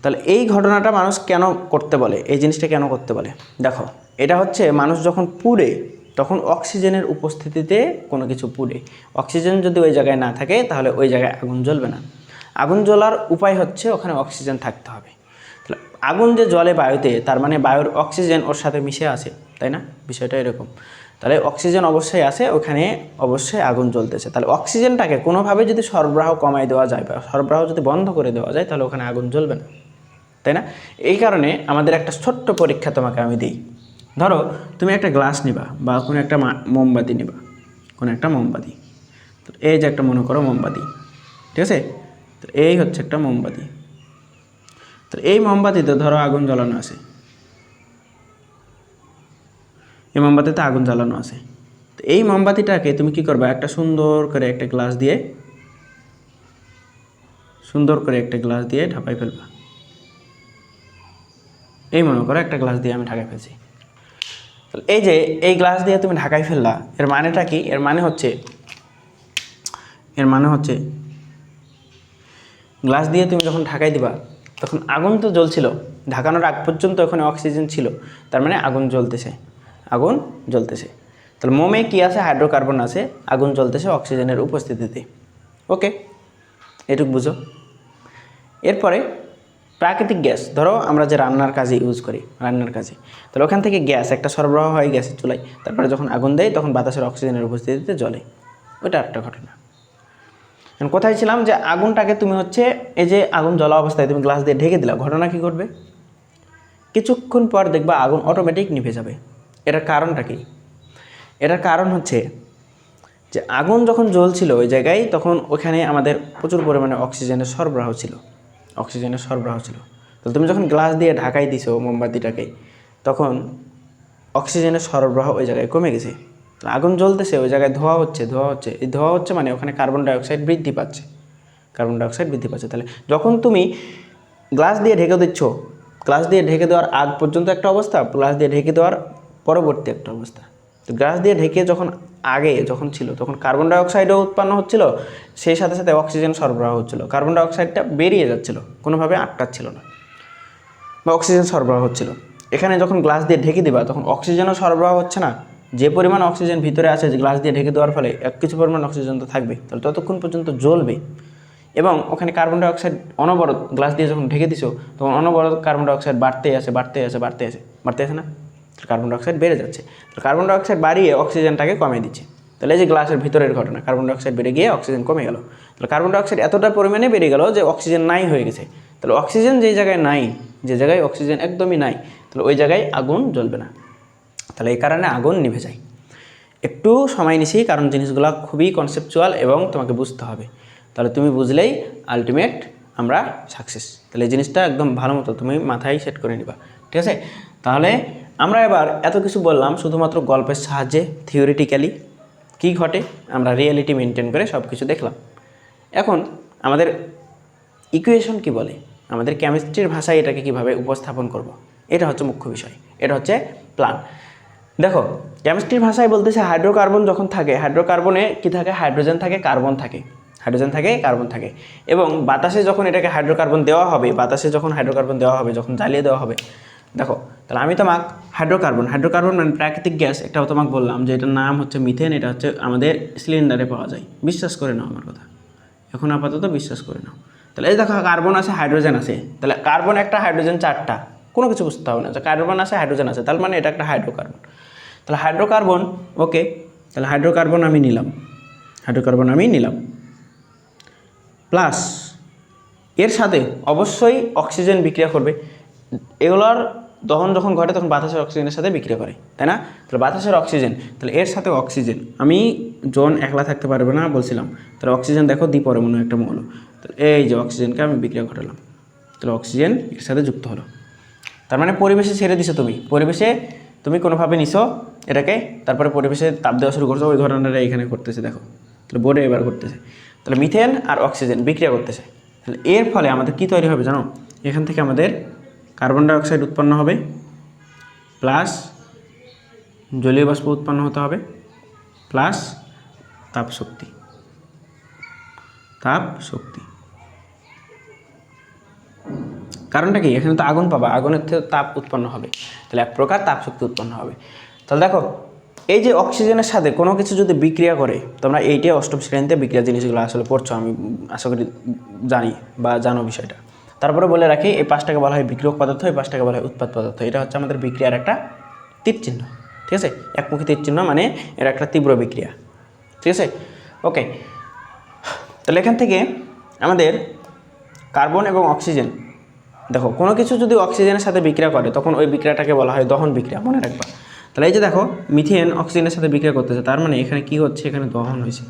তাহলে এই ঘটনাটা মানুষ কেন করতে বলে, এই জিনিসটা কেন করতে বলে? দেখো, এটা হচ্ছে মানুষ যখন পুড়ে, তখন অক্সিজেনের উপস্থিতিতে কোনো কিছু পুড়ে, অক্সিজেন যদি ওই জায়গায় না থাকে তাহলে ওই জায়গায় আগুন জ্বলবে না। আগুন জ্বলার উপায় হচ্ছে ওখানে অক্সিজেন থাকতে হবে। তাহলে আগুন যে জ্বলে বায়ুতে, তার মানে বায়ুর অক্সিজেন ওর সাথে মিশে আছে, তাই না? বিষয়টা এরকম। তাহলে অক্সিজেন অবশ্যই আছে, ওখানে অবশ্যই আগুন জ্বলতেছে। তাহলে অক্সিজেনটাকে কোনোভাবে যদি সরবরাহ কমাই দেওয়া যায় বা সরবরাহ যদি বন্ধ করে দেওয়া যায়, তাহলে ওখানে আগুন জ্বলবে না, তাই না? এই কারণে আমাদের একটা ছোট্ট পরীক্ষা তোমাকে আমি দিই। ধরো তুমি একটা গ্লাস নিবা বা কোনো একটা মোমবাতি নিবা, কোনো একটা মোমবাতি। তো এই যে একটা মনে করো মোমবাতি, ঠিক আছে? তো এই হচ্ছে একটা মোমবাতি। তো এই মোমবাতিতে ধরো আগুন জ্বালানো আছে, এই মোমবাতিতে আগুন জ্বালানো আছে। তো এই মোমবাতিটাকে তুমি কি করবা, একটা সুন্দর করে একটা গ্লাস দিয়ে ঢাকাই ফেলবা। এই মনে করো একটা গ্লাস দিয়ে আমি ঢাকাই ফেলছি। এই যে এই গ্লাস দিয়ে তুমি ঢাকাই ফেললা, এর মানেটা কি? এর মানে হচ্ছে গ্লাস দিয়ে তুমি যখন ঢাকাই দিবা, তখন আগুন তো জ্বলছিল, ঢাকানোর আগ পর্যন্ত ওখানে অক্সিজেন ছিল, তার মানে আগুন জ্বলতেছে। তাহলে মোমে কি আছে? হাইড্রোকার্বন আছে, আগুন জ্বলতেছে অক্সিজেনের উপস্থিতিতে। ওকে, এটুকু বুঝো। এরপরে প্রাকৃতিক গ্যাস, ধরো আমরা যে রান্নার কাজে ইউজ করি, তাহলে ওখান থেকে গ্যাস একটা সরবরাহ হয় গ্যাসের চুলায়, তারপরে যখন আগুন দেয় তখন বাতাসের অক্সিজেনের উপস্থিতিতে জ্বলে, ওইটা একটা ঘটনা। কোথায় ছিলাম? যে আগুনটাকে তুমি হচ্ছে এই যে আগুন জ্বলা অবস্থায় তুমি গ্লাস দিয়ে ঢেকে দিলা, ঘটনা কি ঘটবে? কিছুক্ষণ পর দেখবা আগুন অটোমেটিক নিভে যাবে। এটার কারণটা কি? এটার কারণ হচ্ছে যে আগুন যখন জ্বলছিল ওই জায়গায়, তখন ওখানে আমাদের প্রচুর পরিমাণে অক্সিজেনের সরবরাহ ছিল। তো তুমি যখন গ্লাস দিয়ে ঢাকাই দিছো মোমবাতিটাকে, তখন অক্সিজেনের সরবরাহ ওই জায়গায় কমে গেছে। আগুন জ্বলতেছে, ওই জায়গায় ধোঁয়া হচ্ছে। এই ধোঁয়া হচ্ছে মানে ওখানে কার্বন ডাইঅক্সাইড বৃদ্ধি পাচ্ছে। তাহলে যখন তুমি গ্লাস দিয়ে ঢেকে দিচ্ছ, গ্লাস দিয়ে ঢেকে দেওয়ার আগ পর্যন্ত একটা অবস্থা, গ্লাস দিয়ে ঢেকে দেওয়ার পরবর্তী একটা অবস্থা। তো গ্লাস দিয়ে ঢেকে যখন ছিল তখন কার্বন ডাইঅক্সাইডও উৎপন্ন হচ্ছিল, সেই সাথে সাথে অক্সিজেন সরবরাহ হচ্ছিল। কার্বন ডাইঅক্সাইডটা বেরিয়ে যাচ্ছিল, কোনোভাবে আটকাচ্ছিল না, বা অক্সিজেন সরবরাহ হচ্ছিল। এখানে যখন গ্লাস দিয়ে ঢেকে দিবা, তখন অক্সিজেনও সরবরাহ হচ্ছে না। যে পরিমাণ অক্সিজেন ভিতরে আছে, যে গ্লাস দিয়ে ঢেকে দেওয়ার ফলে কিছু পরিমাণ অক্সিজেন তো থাকবে, তাহলে ততক্ষণ পর্যন্ত জ্বলবে। এবং ওখানে কার্বন ডাইঅক্সাইড অনবরত, গ্লাস দিয়ে যখন ঢেকে দিছো তখন অনবরত কার্বন ডাইঅক্সাইড বাড়তেই আছে না? কার্বন ডাইঅক্সাইড বেড়ে যাচ্ছে। কার্বন ডাইঅক্সাইড বাড়িয়ে অক্সিজেনটাকে কমিয়ে দিচ্ছে। তাহলে এই যে গ্লাসের ভিতরের ঘটনা, কার্বন ডাইঅক্সাইড বেড়ে গিয়ে অক্সিজেন কমে গেল। তাহলে কার্বন ডাইঅক্সাইড এতটা পরিমাণে বেড়ে গেল যে অক্সিজেন নাই হয়ে গেছে। তাহলে অক্সিজেন যেই জায়গায় নাই, যে জায়গায় অক্সিজেন একদমই নাই, তাহলে ওই জায়গায় আগুন জ্বলবে না। তাহলে এই কারণে আগুন নিভে যায়। একটু সময় নিছি, কারণ জিনিসগুলো খুবই কনসেপচুয়াল এবং তোমাকে বুঝতে হবে। তাহলে তুমি বুঝলেই আলটিমেট আমরা সাকসেস। তাহলে এই জিনিসটা একদম ভালো মতো তুমি মাথায় সেট করে নিবা, ঠিক আছে? তাহলে আমরা এবার এত কিছু বললাম শুধুমাত্র গল্পের সাহায্যে, থিওরিটিক্যালি কী ঘটে আমরা রিয়েলিটি মেনটেন করে সব কিছু দেখলাম। এখন আমাদের ইকুয়েশন কি বলে, আমাদের কেমিস্ট্রির ভাষায় এটাকে কিভাবে উপস্থাপন করব, এটা হচ্ছে মুখ্য বিষয়, এটা হচ্ছে প্ল্যান। দেখো, কেমিস্ট্রির ভাষায় বলতেছে হাইড্রোকার্বন যখন থাকে, হাইড্রোকার্বনে কি থাকে, হাইড্রোজেন থাকে, কার্বন থাকে, হাইড্রোজেন থাকে, কার্বন থাকে। এবং বাতাসে যখন এটাকে হাইড্রোকার্বন দেওয়া হবে, বাতাসে যখন হাইড্রোকার্বন দেওয়া হবে, যখন জ্বালিয়ে দেওয়া হবে, দেখো তাহলে আমি তোমাকে হাইড্রোকার্বন মানে প্রাকৃতিক গ্যাস, এটাও তোমাকে বললাম যে এটার নাম হচ্ছে মিথেন, এটা হচ্ছে আমাদের সিলিন্ডারে পাওয়া যায়। বিশ্বাস করে নাও আমার কথা, এখন আপাতত বিশ্বাস করে নাও। তাহলে এই দেখো কার্বন আছে, হাইড্রোজেন আছে, তাহলে কার্বন একটা, হাইড্রোজেন চারটা, কোনো কিছু বুঝতে হবে না যে কার্বন আছে, হাইড্রোজেন আছে, তার মানে এটা একটা হাইড্রোকার্বন। তাহলে হাইড্রোকার্বন, ওকে, তাহলে হাইড্রোকার্বন আমি নিলাম, প্লাস এর সাথে অবশ্যই অক্সিজেন বিক্রিয়া করবে। এগুলোর দহন যখন ঘটে তখন বাতাসের অক্সিজেনের সাথে বিক্রিয়া করে, তাই না? তাহলে বাতাসের অক্সিজেন, তাহলে এর সাথে অক্সিজেন, আমি জন একলা থাকতে পারবে না বলছিলাম, তাহলে অক্সিজেন দেখো দ্বিপরমাণু একটা মৌল, তাহলে এই যে অক্সিজেনকে আমি বিক্রিয়া ঘটালাম, তাহলে অক্সিজেন এর সাথে যুক্ত হলো। তার মানে পরিবেশে ছেড়ে দিছো, পরিবেশে তুমি কোনোভাবে নিছো এটাকে, তারপরে পরিবেশে তাপ দেওয়া শুরু করছো, ওই ঘটনাটা এখানে করতেছে, দেখো তাহলে বোর্ডে এবার করতেছে। তাহলে মিথেন আর অক্সিজেন বিক্রিয়া করতেছে, তাহলে এর ফলে আমাদের কী তৈরি হবে জানো? এখান থেকে আমাদের কার্বন ডাইঅক্সাইড উৎপন্ন হবে, প্লাস জলীয় বাষ্প উৎপন্ন হতে হবে, প্লাস তাপ শক্তি। কারণটা কি? এখানে তো আগুন পাবা, আগুনের থেকে তাপ উৎপন্ন হবে, তাহলে এক প্রকার তাপ শক্তি উৎপন্ন হবে। তাহলে দেখো, এই যে অক্সিজেনের সাথে কোনো কিছু যদি বিক্রিয়া করে, তোমরা এইটাই অষ্টম শ্রেণীতে বিক্রিয়া জিনিসগুলো আসলে পড়ছো, আমি আশা করি জানো বিষয়টা। তারপরে বলে রাখি, এই পাঁচটাকে বলা হয় বিক্রিয়ক পদার্থ, এই পাঁচটাকে বলা হয় উৎপাদ পদার্থ। এটা হচ্ছে আমাদের বিক্রিয়ার একটা তীর চিহ্ন, ঠিক আছে? একমুখী তীর চিহ্ন, মানে এর একটা তীব্র বিক্রিয়া, ঠিক আছে? ওকে, তাহলে এখান থেকে আমাদের কার্বন এবং অক্সিজেন, দেখো কোনো কিছু যদি অক্সিজেনের সাথে বিক্রিয়া করে তখন ওই বিক্রিয়াটাকে বলা হয় দহন বিক্রিয়া, মনে রাখবা। তাহলে এই যে দেখো মিথেন অক্সিজেনের সাথে বিক্রিয়া করতেছে, তার মানে এখানে কি হচ্ছে, এখানে দহন হয়েছে,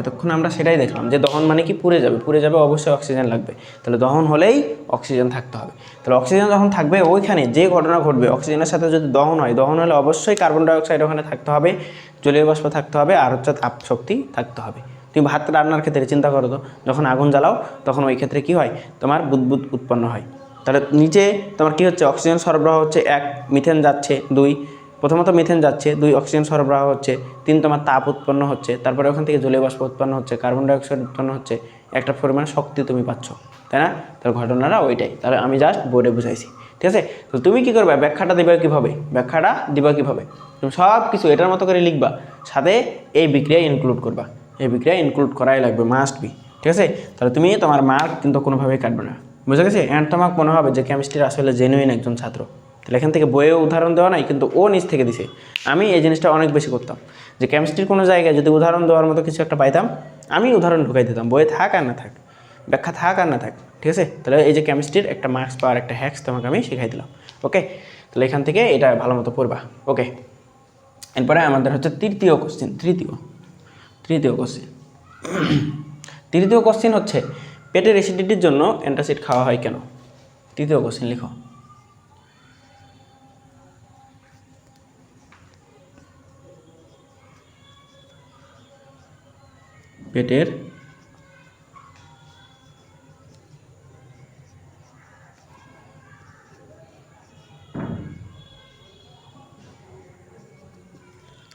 এতক্ষণ আমরা সেটাই দেখলাম যে দহন মানে কি, পুড়ে যাবে, অবশ্যই অক্সিজেন লাগবে। তাহলে দহন হলেই অক্সিজেন থাকতে হবে। তাহলে অক্সিজেন যখন থাকবে, ওইখানে যে ঘটনা ঘটবে, অক্সিজেনের সাথে যদি দহন হলে অবশ্যই কার্বন ডাইঅক্সাইড ওখানে থাকতে হবে, জলীয় বাষ্প থাকতে হবে, আর হচ্ছে তাপ শক্তি থাকতে হবে। তুমি ভাত রান্নার ক্ষেত্রে চিন্তা করো তো, যখন আগুন জ্বালাও তখন ওই ক্ষেত্রে কি হয়, তোমার বুদবুদ উৎপন্ন হয়। তাহলে নিচে তোমার কি হচ্ছে, অক্সিজেন সরবরাহ হচ্ছে 1, মিথেন যাচ্ছে 2, প্রথমত মিথেন যাচ্ছে, 2 অক্সিজেন সরবরাহ হচ্ছে, 3 তোমার তাপ উৎপন্ন হচ্ছে, তারপরে ওখান থেকে জলীয় বাষ্প উৎপন্ন হচ্ছে, কার্বন ডাইঅক্সাইড উৎপন্ন হচ্ছে, একটা পরিমাণ শক্তি তুমি পাচ্ছ, তাই না? তাহলে ঘটনাটা ওইটাই, তাহলে আমি জাস্ট বোর্ডে বুঝাইছি, ঠিক আছে? তো তুমি কী করবে, ব্যাখ্যাটা দিবা কীভাবে, তুমি সব কিছু এটার মতো করে লিখবা, সাথে এই বিক্রিয়া ইনক্লুড করবা, এই বিক্রিয়া ইনক্লুড করাই লাগবে, মাস্ট বি, ঠিক আছে? তাহলে তুমি তোমার মার্ক কিন্তু কোনোভাবেই কাটবে না, বুঝে গেছে? অ্যান্ড তোমাকে মনে হবে যে কেমিস্ট্রির আসলে জেনুইন একজন ছাত্র। তাহলে এখান থেকে বইয়েও উদাহরণ দেওয়া নাই, কিন্তু ও নিজ থেকে দিছে। আমি এই জিনিসটা অনেক বেশি করতাম, যে কেমিস্ট্রির কোনো জায়গায় যদি উদাহরণ দেওয়ার মতো কিছু একটা পাইতাম, আমি উদাহরণ ঢুকাই দিতাম, বইয়ে থাক আর না থাক, ব্যাখ্যা থাক আর না থাক, ঠিক আছে? তাহলে এই যে কেমিস্ট্রির একটা মার্কস পাওয়ার একটা হ্যাক্স তোমাকে আমি শিখাই দিলাম, ওকে? তাহলে এখান থেকে এটা ভালো মতো পড়বা, ওকে? এরপরে আমাদের হচ্ছে তৃতীয় কোশ্চেন হচ্ছে, পেটের অ্যাসিডিটির জন্য অ্যান্টাসিড খাওয়া হয় কেন? তৃতীয় কোশ্চেন লিখো। পেটের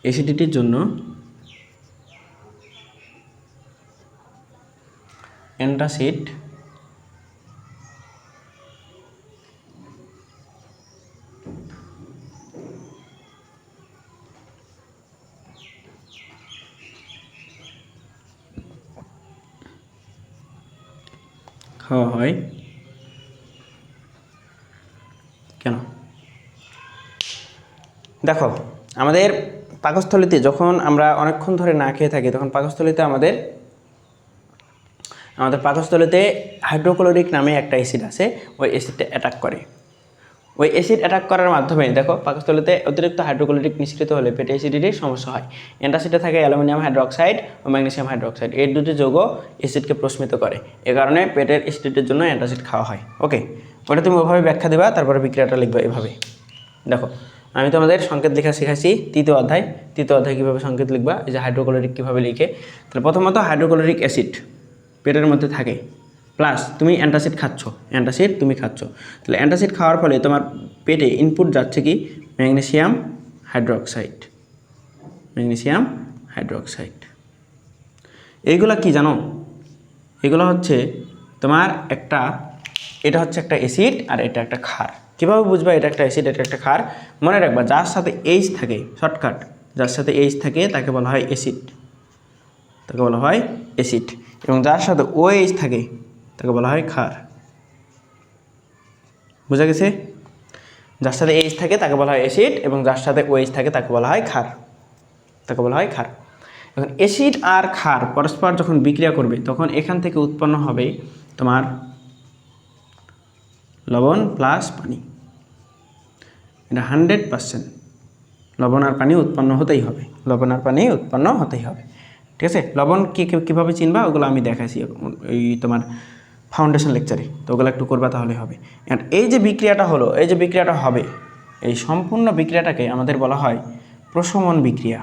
অ্যাসিডিটির জন্য অ্যান্টাসিড খাওয়া হয় কেন? দেখো, আমাদের পাকস্থলীতে যখন আমরা অনেকক্ষণ ধরে না খেয়ে থাকি তখন পাকস্থলীতে আমাদের পাকস্থলীতে হাইড্রোক্লোরিক নামে একটা অ্যাসিড আছে, ওই অ্যাসিডটা অ্যাটাক করে। ওই অ্যাসিড অ্যাটাক করার মাধ্যমে দেখো পাকস্থলীতে অতিরিক্ত হাইড্রোক্লোরিক নিঃসৃত হলে পেটে অ্যাসিডিটির সমস্যা হয়। অ্যান্টাসিডে থাকে অ্যালুমিনিয়াম হাইড্রোক্সাইড ও ম্যাগনেসিয়াম হাইড্রোক্সাইড, এই দুটি যৌগ অ্যাসিডকে প্রশমিত করে। এ কারণে পেটের অ্যাসিডিটির জন্য অ্যান্টাসিড খাওয়া হয়। ওকে, ওটা তুমি ওভাবে ব্যাখ্যা দেবা, তারপরে বিক্রিয়াটা লিখবে এভাবে। দেখো আমি তোমাদের সংকেত লেখা শেখাচ্ছি তৃতীয় অধ্যায় কীভাবে সংকেত লিখবা, এই যে হাইড্রোক্লোরিক কীভাবে লিখে। তাহলে প্রথমত হাইড্রোক্লোরিক অ্যাসিড পেটের মধ্যে থাকে, প্লাস তুমি অ্যান্টাসিড খাচ্ছ, তাহলে অ্যান্টাসিড খাওয়ার ফলে তোমার পেটে ইনপুট যাচ্ছে কি ম্যাগনেসিয়াম হাইড্রোক্সাইড। এইগুলা কি জানো? এগুলো হচ্ছে তোমার এটা হচ্ছে একটা অ্যাসিড আর এটা একটা ক্ষার। কীভাবে বুঝবা এটা একটা অ্যাসিড এটা একটা ক্ষার? মনে রাখবা যার সাথে এইচ থাকে, শর্টকাট, যার সাথে এইচ থাকে তাকে বলা হয় অ্যাসিড, এবং যার সাথে OH থাকে তাকে বলা হয় ক্ষার। বোঝা গেছে? যার সাথে এইচ থাকে তাকে বলা হয় অ্যাসিড, এবং যার সাথে OH থাকে তাকে বলা হয় ক্ষার। এখন অ্যাসিড আর ক্ষার পরস্পর যখন বিক্রিয়া করবে তখন এখান থেকে উৎপন্ন হবে তোমার লবণ প্লাস পানি। এটা 100% লবণ আর পানি উৎপন্ন হতেই হবে, ঠিক আছে? লবণ কীভাবে চিনবা ওগুলো আমি দেখাইছি এই তোমার ফাউন্ডেশন লেকচারে, তো ওগুলো একটু করবা তাহলে হবে। অ্যান্ড এই যে বিক্রিয়াটা হবে, এই সম্পূর্ণ বিক্রিয়াটাকে আমাদের বলা হয় প্রশমন বিক্রিয়া।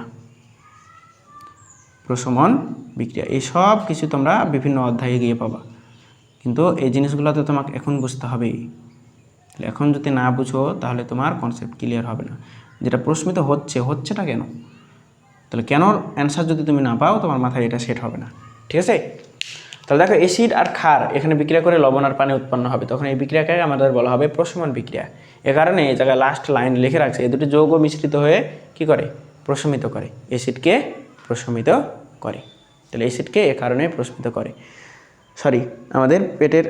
এই সব কিছু তোমরা বিভিন্ন অধ্যায়ে গিয়ে পাবা, কিন্তু এই জিনিসগুলো তো তোমাকে এখন বুঝতে হবেই। এখন যদি না বুঝো তাহলে তোমার কনসেপ্ট ক্লিয়ার হবে না। যেটা প্রশ্মিত হচ্ছেটা কেন, তাহলে কেন অ্যান্সার যদি তুমি না পাও তোমার মাথায় এটা সেট হবে না, ঠিক আছে? তাহলে দেখো অ্যাসিড আর ক্ষার এখানে বিক্রিয়া করে লবণ আর পানি উৎপন্ন হবে, তখন এই বিক্রিয়াকে আমাদের বলা হবে প্রশমন বিক্রিয়া। এ কারণে এই জায়গায় লাস্ট লাইন লিখে রাখছে এই দুটি যৌগ মিশ্রিত হয়ে কি করে? প্রশমিত করে, অ্যাসিডকে প্রশমিত করে। তাহলে অ্যাসিডকে এ কারণে প্রশমিত করে, আমাদের পেটের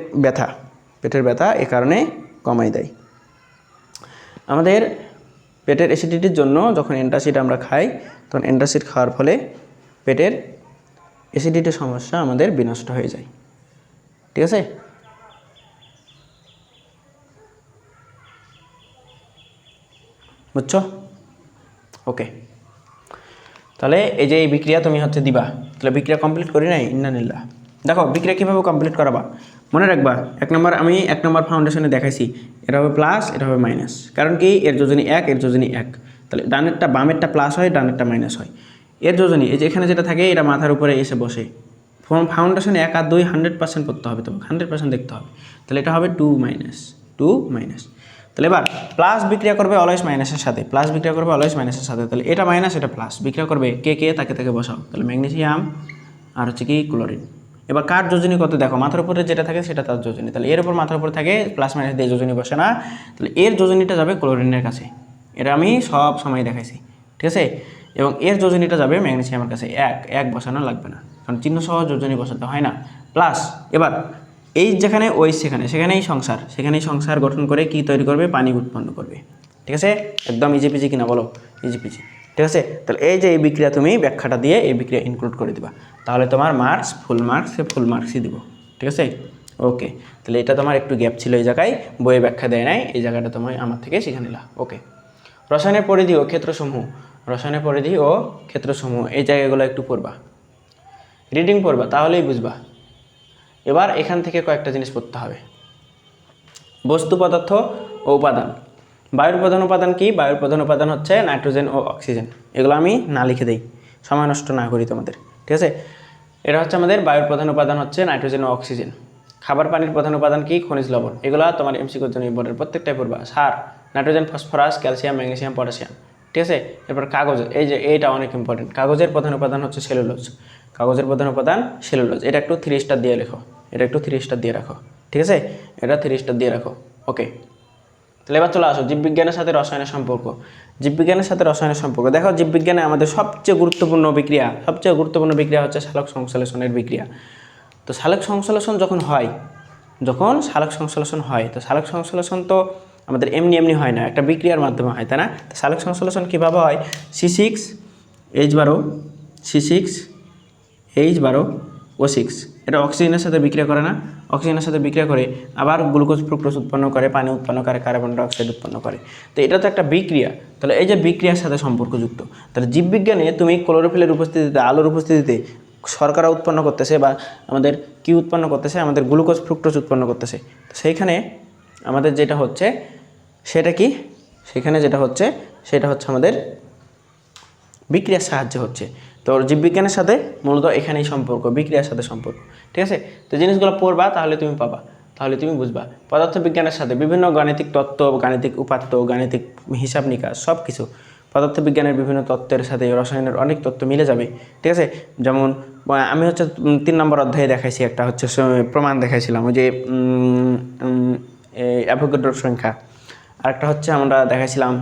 ব্যথা এ কারণে কমাই দেয়। আমাদের পেটের অ্যাসিডিটির জন্য যখন অ্যান্টাসিড আমরা খাই তখন অ্যান্টাসিড খাওয়ার ফলে পেটের অ্যাসিডিটির সমস্যা আমাদের বিনষ্ট হয়ে যায়, ঠিক আছে? বুঝছো? ওকে, তাহলে এই যে এই বিক্রিয়া তুমি দিবা, তাহলে বিক্রিয়া কমপ্লিট করি নাই ইন্নানিল্লাহ। দেখো বিক্রিয়া কীভাবে কমপ্লিট করাবা মনে রাখবা। এক নম্বর ফাউন্ডেশনে দেখাইছি, এটা হবে প্লাস, এটা হবে মাইনাস। কারণ কি? এর যোজনী 1, এর যোজনী 1, তাহলে বামেরটা প্লাস হয়, ডানেরটা মাইনাস হয়। এর যোজনী এই যে এখানে যেটা থাকে এটা মাথার উপরে এসে বসে। ফাউন্ডেশনে 1 আর 2 100% পড়তে হবে, তোমাকে 100% দেখতে হবে। তাহলে এটা হবে 2 মাইনাস। তাহলে এবার প্লাস বিক্রিয়া করবে অলওয়েজ মাইনাসের সাথে, তাহলে এটা মাইনাস এটা প্লাস, বিক্রিয়া করবে কে তাকে বসাও। তাহলে ম্যাগনেসিয়াম আর হচ্ছে কি ক্লোরিন। এবার কার যোজনী কত দেখো, মাথার উপরে যেটা থাকে সেটা তার যোজনী, তাহলে এর উপর মাথার উপর থাকে প্লাস মাইনাস দিয়ে যোজনী বসে না, তাহলে এর যোজনীটা যাবে ক্লোরিনের কাছে। এটা আমি সব সময় দেখাইছি, ঠিক আছে? এবং এর যোজনীটা যাবে ম্যাগনেসিয়ামের কাছে। এক বসানো লাগবে না, কারণ চিহ্ন সহ যোজনী বসাতে হয় না। প্লাস এবার এই যেখানে ওই সেখানেই সংসার গঠন করে কি তৈরি করবে? পানি উৎপন্ন করবে, ঠিক আছে? একদম ইজি পিজি কিনা বলো? ইজি পিজি, ঠিক আছে? তাহলে এই যে এই বিক্রিয়া তুমি ব্যাখ্যাটা দিয়ে এই বিক্রিয়া ইনক্লুড করে দিবা, তাহলে তোমার ফুল মার্কসই দিব, ঠিক আছে? ওকে, তাহলে এটা তোমার একটু গ্যাপ ছিল এই জায়গায়, বইয়ে ব্যাখ্যা দেয় নাই, এই জায়গাটা তুমি আমার থেকে শিখে নিলা। ওকে, রসায়নের পরিধি ও ক্ষেত্রসমূহ এই জায়গাগুলো একটু পড়বা, রিডিং পড়বা, তাহলেই বুঝবা। এবার এখান থেকে কয়েকটা জিনিস পড়তে হবে। বস্তু, পদার্থ ও উপাদান। বায়ুর প্রধান উপাদান কি? বায়ুর প্রধান উপাদান হচ্ছে নাইট্রোজেন ও অক্সিজেন। এগুলো আমি না লিখে দেই, সময় নষ্ট না করি তোমাদের, ঠিক আছে? এটা হচ্ছে আমাদের বায়ুর প্রধান উপাদান হচ্ছে নাইট্রোজেন ও অক্সিজেন। খাবার পানির প্রধান উপাদান কি? খনিজ লবণ। এগুলো তোমার এমসিকিউর জন্য ইম্পর্টেন্ট, প্রত্যেকটাই পড়বা। সার, nitrogen, phosphorus, calcium, magnesium, potassium, ঠিক আছে? এরপর কাগজ, এই যে এইটা অনেক ইম্পর্টেন্ট। কাগজের প্রধান উপাদান হচ্ছে সেলুলোজ। এটা একটু 3 স্টার দিয়ে লেখো, রাখো, ঠিক আছে? এটা 3 স্টার দিয়ে রাখো। ওকে, তাহলে এবার চলে আসো জীববিজ্ঞানের সাথে রসায়নের সম্পর্ক। দেখো জীববিজ্ঞানে আমাদের সবচেয়ে গুরুত্বপূর্ণ বিক্রিয়া হচ্ছে সালোক সংশ্লেষণের বিক্রিয়া। তো সালোক সংশ্লেষণ যখন হয়, তো সালোক সংশ্লেষণ তো আমাদের এমনি হয় না, একটা বিক্রিয়ার মাধ্যমে হয়, তাই না? তো সালোক সংশ্লেষণ কীভাবে হয়? C6 H12 O6 এটা অক্সিজেনের সাথে বিক্রিয়া করে না, অক্সিজেনের সাথে বিক্রিয়া করে আবার গ্লুকোজ ফ্রুক্টোজ উৎপন্ন করে, পানি উৎপন্ন করে, কার্বন ডাইঅক্সাইড উৎপন্ন করে। তো এটা তো একটা বিক্রিয়া, তাহলে এই যে বিক্রিয়ার সাথে সম্পর্কযুক্ত, তাহলে জীববিজ্ঞানে তুমি ক্লোরোফিলের উপস্থিতিতে, আলোর উপস্থিতিতে শর্করা উৎপন্ন করতেছে বা আমাদের কি উৎপন্ন করতেছে, আমাদের গ্লুকোজ ফ্রুক্টোজ উৎপন্ন করতেছে। তো সেইখানে আমাদের যেটা হচ্ছে সেটা কি, সেখানে যেটা হচ্ছে সেটা হচ্ছে আমাদের বিক্রিয়ার সাহায্যে হচ্ছে। তো জীববিজ্ঞানের সাথে মূলত এখানেই সম্পর্ক, বিক্রিয়ার সাথে সম্পর্ক, ঠিক আছে। তো জিনিসগুলো পড়বা, তাহলে তুমি পাবা, তাহলে তুমি বুঝবা। পদার্থবিজ্ঞানের সাথে বিভিন্ন গাণিতিক তত্ত্ব, গাণিতিক উপাত্ত, গাণিতিক হিসাব নিকাশ সব কিছু, পদার্থবিজ্ঞানের বিভিন্ন তত্ত্বের সাথে রসায়নের অনেক তত্ত্ব মিলে যাবে, ঠিক আছে। যেমন আমি হচ্ছে 3 নম্বর অধ্যায়ে দেখাইছি, একটা হচ্ছে প্রমাণ দেখাইছিলাম ওই যে অ্যাভোগাড্রোর সংখ্যা, আরেকটা হচ্ছে আমরা দেখাইছিলাম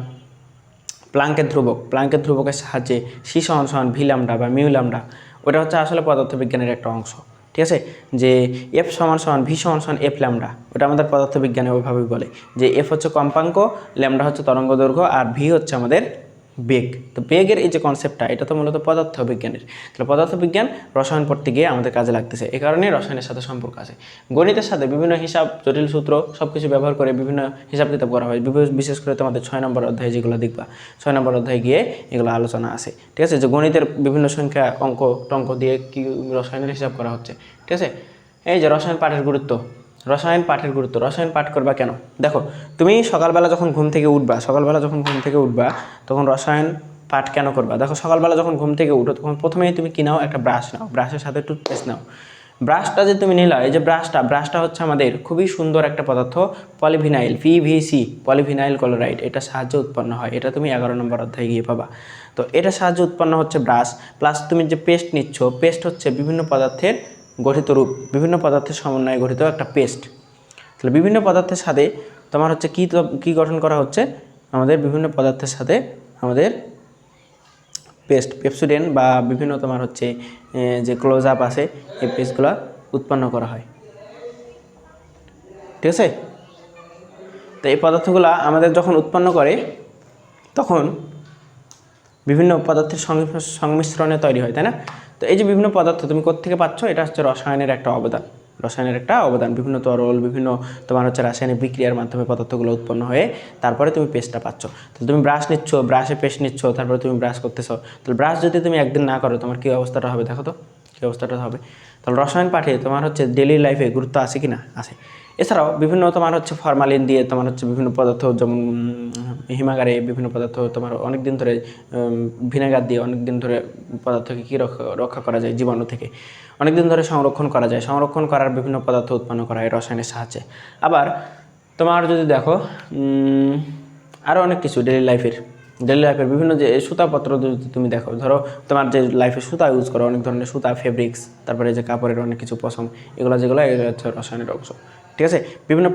প্লাঙ্কের ধ্রুবক, প্লাঙ্কের ধ্রুবকের সাহায্যে সি সমান সমান ভি ল্যামডা বা মিউ ল্যামডা, ওটা হচ্ছে আসলে পদার্থবিজ্ঞানের একটা অংশ, ঠিক আছে। যে এফ সমান সমান ভি সমান সমান এফ ল্যামডা, ওটা আমাদের পদার্থবিজ্ঞানে ওইভাবেই বলে যে এফ হচ্ছে কম্পাঙ্ক, ল্যামডা হচ্ছে তরঙ্গ দৈর্ঘ্য, আর ভি হচ্ছে আমাদের বেগ। তো বেগের এই যে কনসেপ্টটা, এটা তো মূলত পদার্থবিজ্ঞানের। তাহলে পদার্থবিজ্ঞান রসায়ন পড়তে গিয়ে আমাদের কাজে লাগতেছে, এই কারণে রসায়নের সাথে সম্পর্ক আছে। গণিতের সাথে বিভিন্ন হিসাব, জটিল সূত্র সব কিছু ব্যবহার করে বিভিন্ন হিসাব কিতাব করা হয়, বিশেষ করে তোমাদের 6 নম্বর অধ্যায়ে যেগুলো দেখবা, 6 নম্বর অধ্যায়ে গিয়ে এগুলো আলোচনা আছে, ঠিক আছে। যে গণিতের বিভিন্ন সংখ্যা, অঙ্ক টঙ্ক দিয়ে কি রসায়নের হিসাব করা হচ্ছে, ঠিক আছে। এই যে রসায়ন পাঠের গুরুত্ব, রসায়ন পাঠ করবা কেন? দেখো, তুমি সকালবেলা যখন ঘুম থেকে উঠবা তখন রসায়ন পাঠ কেন করবা? দেখো, সকালবেলা যখন ঘুম থেকে উঠো তখন প্রথমেই তুমি কি নাও? একটা ব্রাশ নাও, ব্রাশের সাথে টুথপেস্ট নাও। ব্রাশটা যে তুমি নিলা, এই যে ব্রাশটা হচ্ছে আমাদের খুবই সুন্দর একটা পদার্থ, পলিভিনাইল, পিভিসি, পলিভিনাইল ক্লোরাইড, এটা সাহায্যে উৎপন্ন হয়। এটা তুমি 11 নম্বর অধ্যায়ে গিয়ে পাবা। তো এটা সাহায্যে উৎপন্ন হচ্ছে ব্রাশ, প্লাস তুমি যে পেস্ট নিচ্ছ, পেস্ট হচ্ছে বিভিন্ন পদার্থের গঠিত রূপ, বিভিন্ন পদার্থের সমন্বয়ে গঠিত একটা পেস্ট। তাহলে বিভিন্ন পদার্থের সাথে তোমার হচ্ছে কী গঠন করা হচ্ছে? আমাদের বিভিন্ন পদার্থের সাথে আমাদের পেপসোডেন্ট বা বিভিন্ন তোমার হচ্ছে যে ক্লোজ আপ আছে, এই পেস্টগুলো উৎপন্ন করা হয়, ঠিক আছে। তো এই পদার্থগুলো আমাদের যখন উৎপন্ন করে তখন বিভিন্ন পদার্থের সংমিশ্রণে তৈরি হয়, তাই না? তো এই যে বিভিন্ন পদার্থ তুমি কোত্থেকে পাচ্ছ? এটা হচ্ছে রসায়নের একটা অবদান, বিভিন্ন তরল, বিভিন্ন তোমার হচ্ছে রাসায়নিক বিক্রিয়ার মাধ্যমে পদার্থগুলো উৎপন্ন হয়ে তারপরে তুমি পেস্টটা পাচ্ছ। তাহলে তুমি ব্রাশ নিচ্ছ, ব্রাশে পেস্ট নিচ্ছ, তারপরে তুমি ব্রাশ করতেছো। তাহলে ব্রাশ যদি তুমি একদিন না করো, তোমার কী অবস্থাটা হবে? দেখো তো কী অবস্থাটা হবে। তাহলে রসায়ন পাঠে তোমার হচ্ছে ডেইলি লাইফে গুরুত্ব আছে কি না? আছে। এছাড়াও বিভিন্ন তোমার হচ্ছে ফরমালিন দিয়ে তোমার হচ্ছে বিভিন্ন পদার্থ, যেমন হিমাগারে বিভিন্ন পদার্থ তোমার অনেক দিন ধরে, ভিনেগার দিয়ে অনেক দিন ধরে পদার্থকে কী রক্ষা করা যায় জীবাণু থেকে, অনেক দিন ধরে সংরক্ষণ করা যায়। সংরক্ষণ করার বিভিন্ন পদার্থ উৎপন্ন করা হয় রসায়নের সাহায্যে। আবার তোমার যদি দেখো আরও অনেক কিছু ডেইলি লাইফের বিভিন্ন যে সুতাপত্র যদি তুমি দেখো, ধরো তোমার যে লাইফে সুতা ইউজ করো, অনেক ধরনের সুতা, ফেব্রিক্স, তারপরে যে কাপড়ের অনেক কিছু পশম, এগুলো হচ্ছে রসায়নের অংশ, ঠিক আছে। বিভিন্ন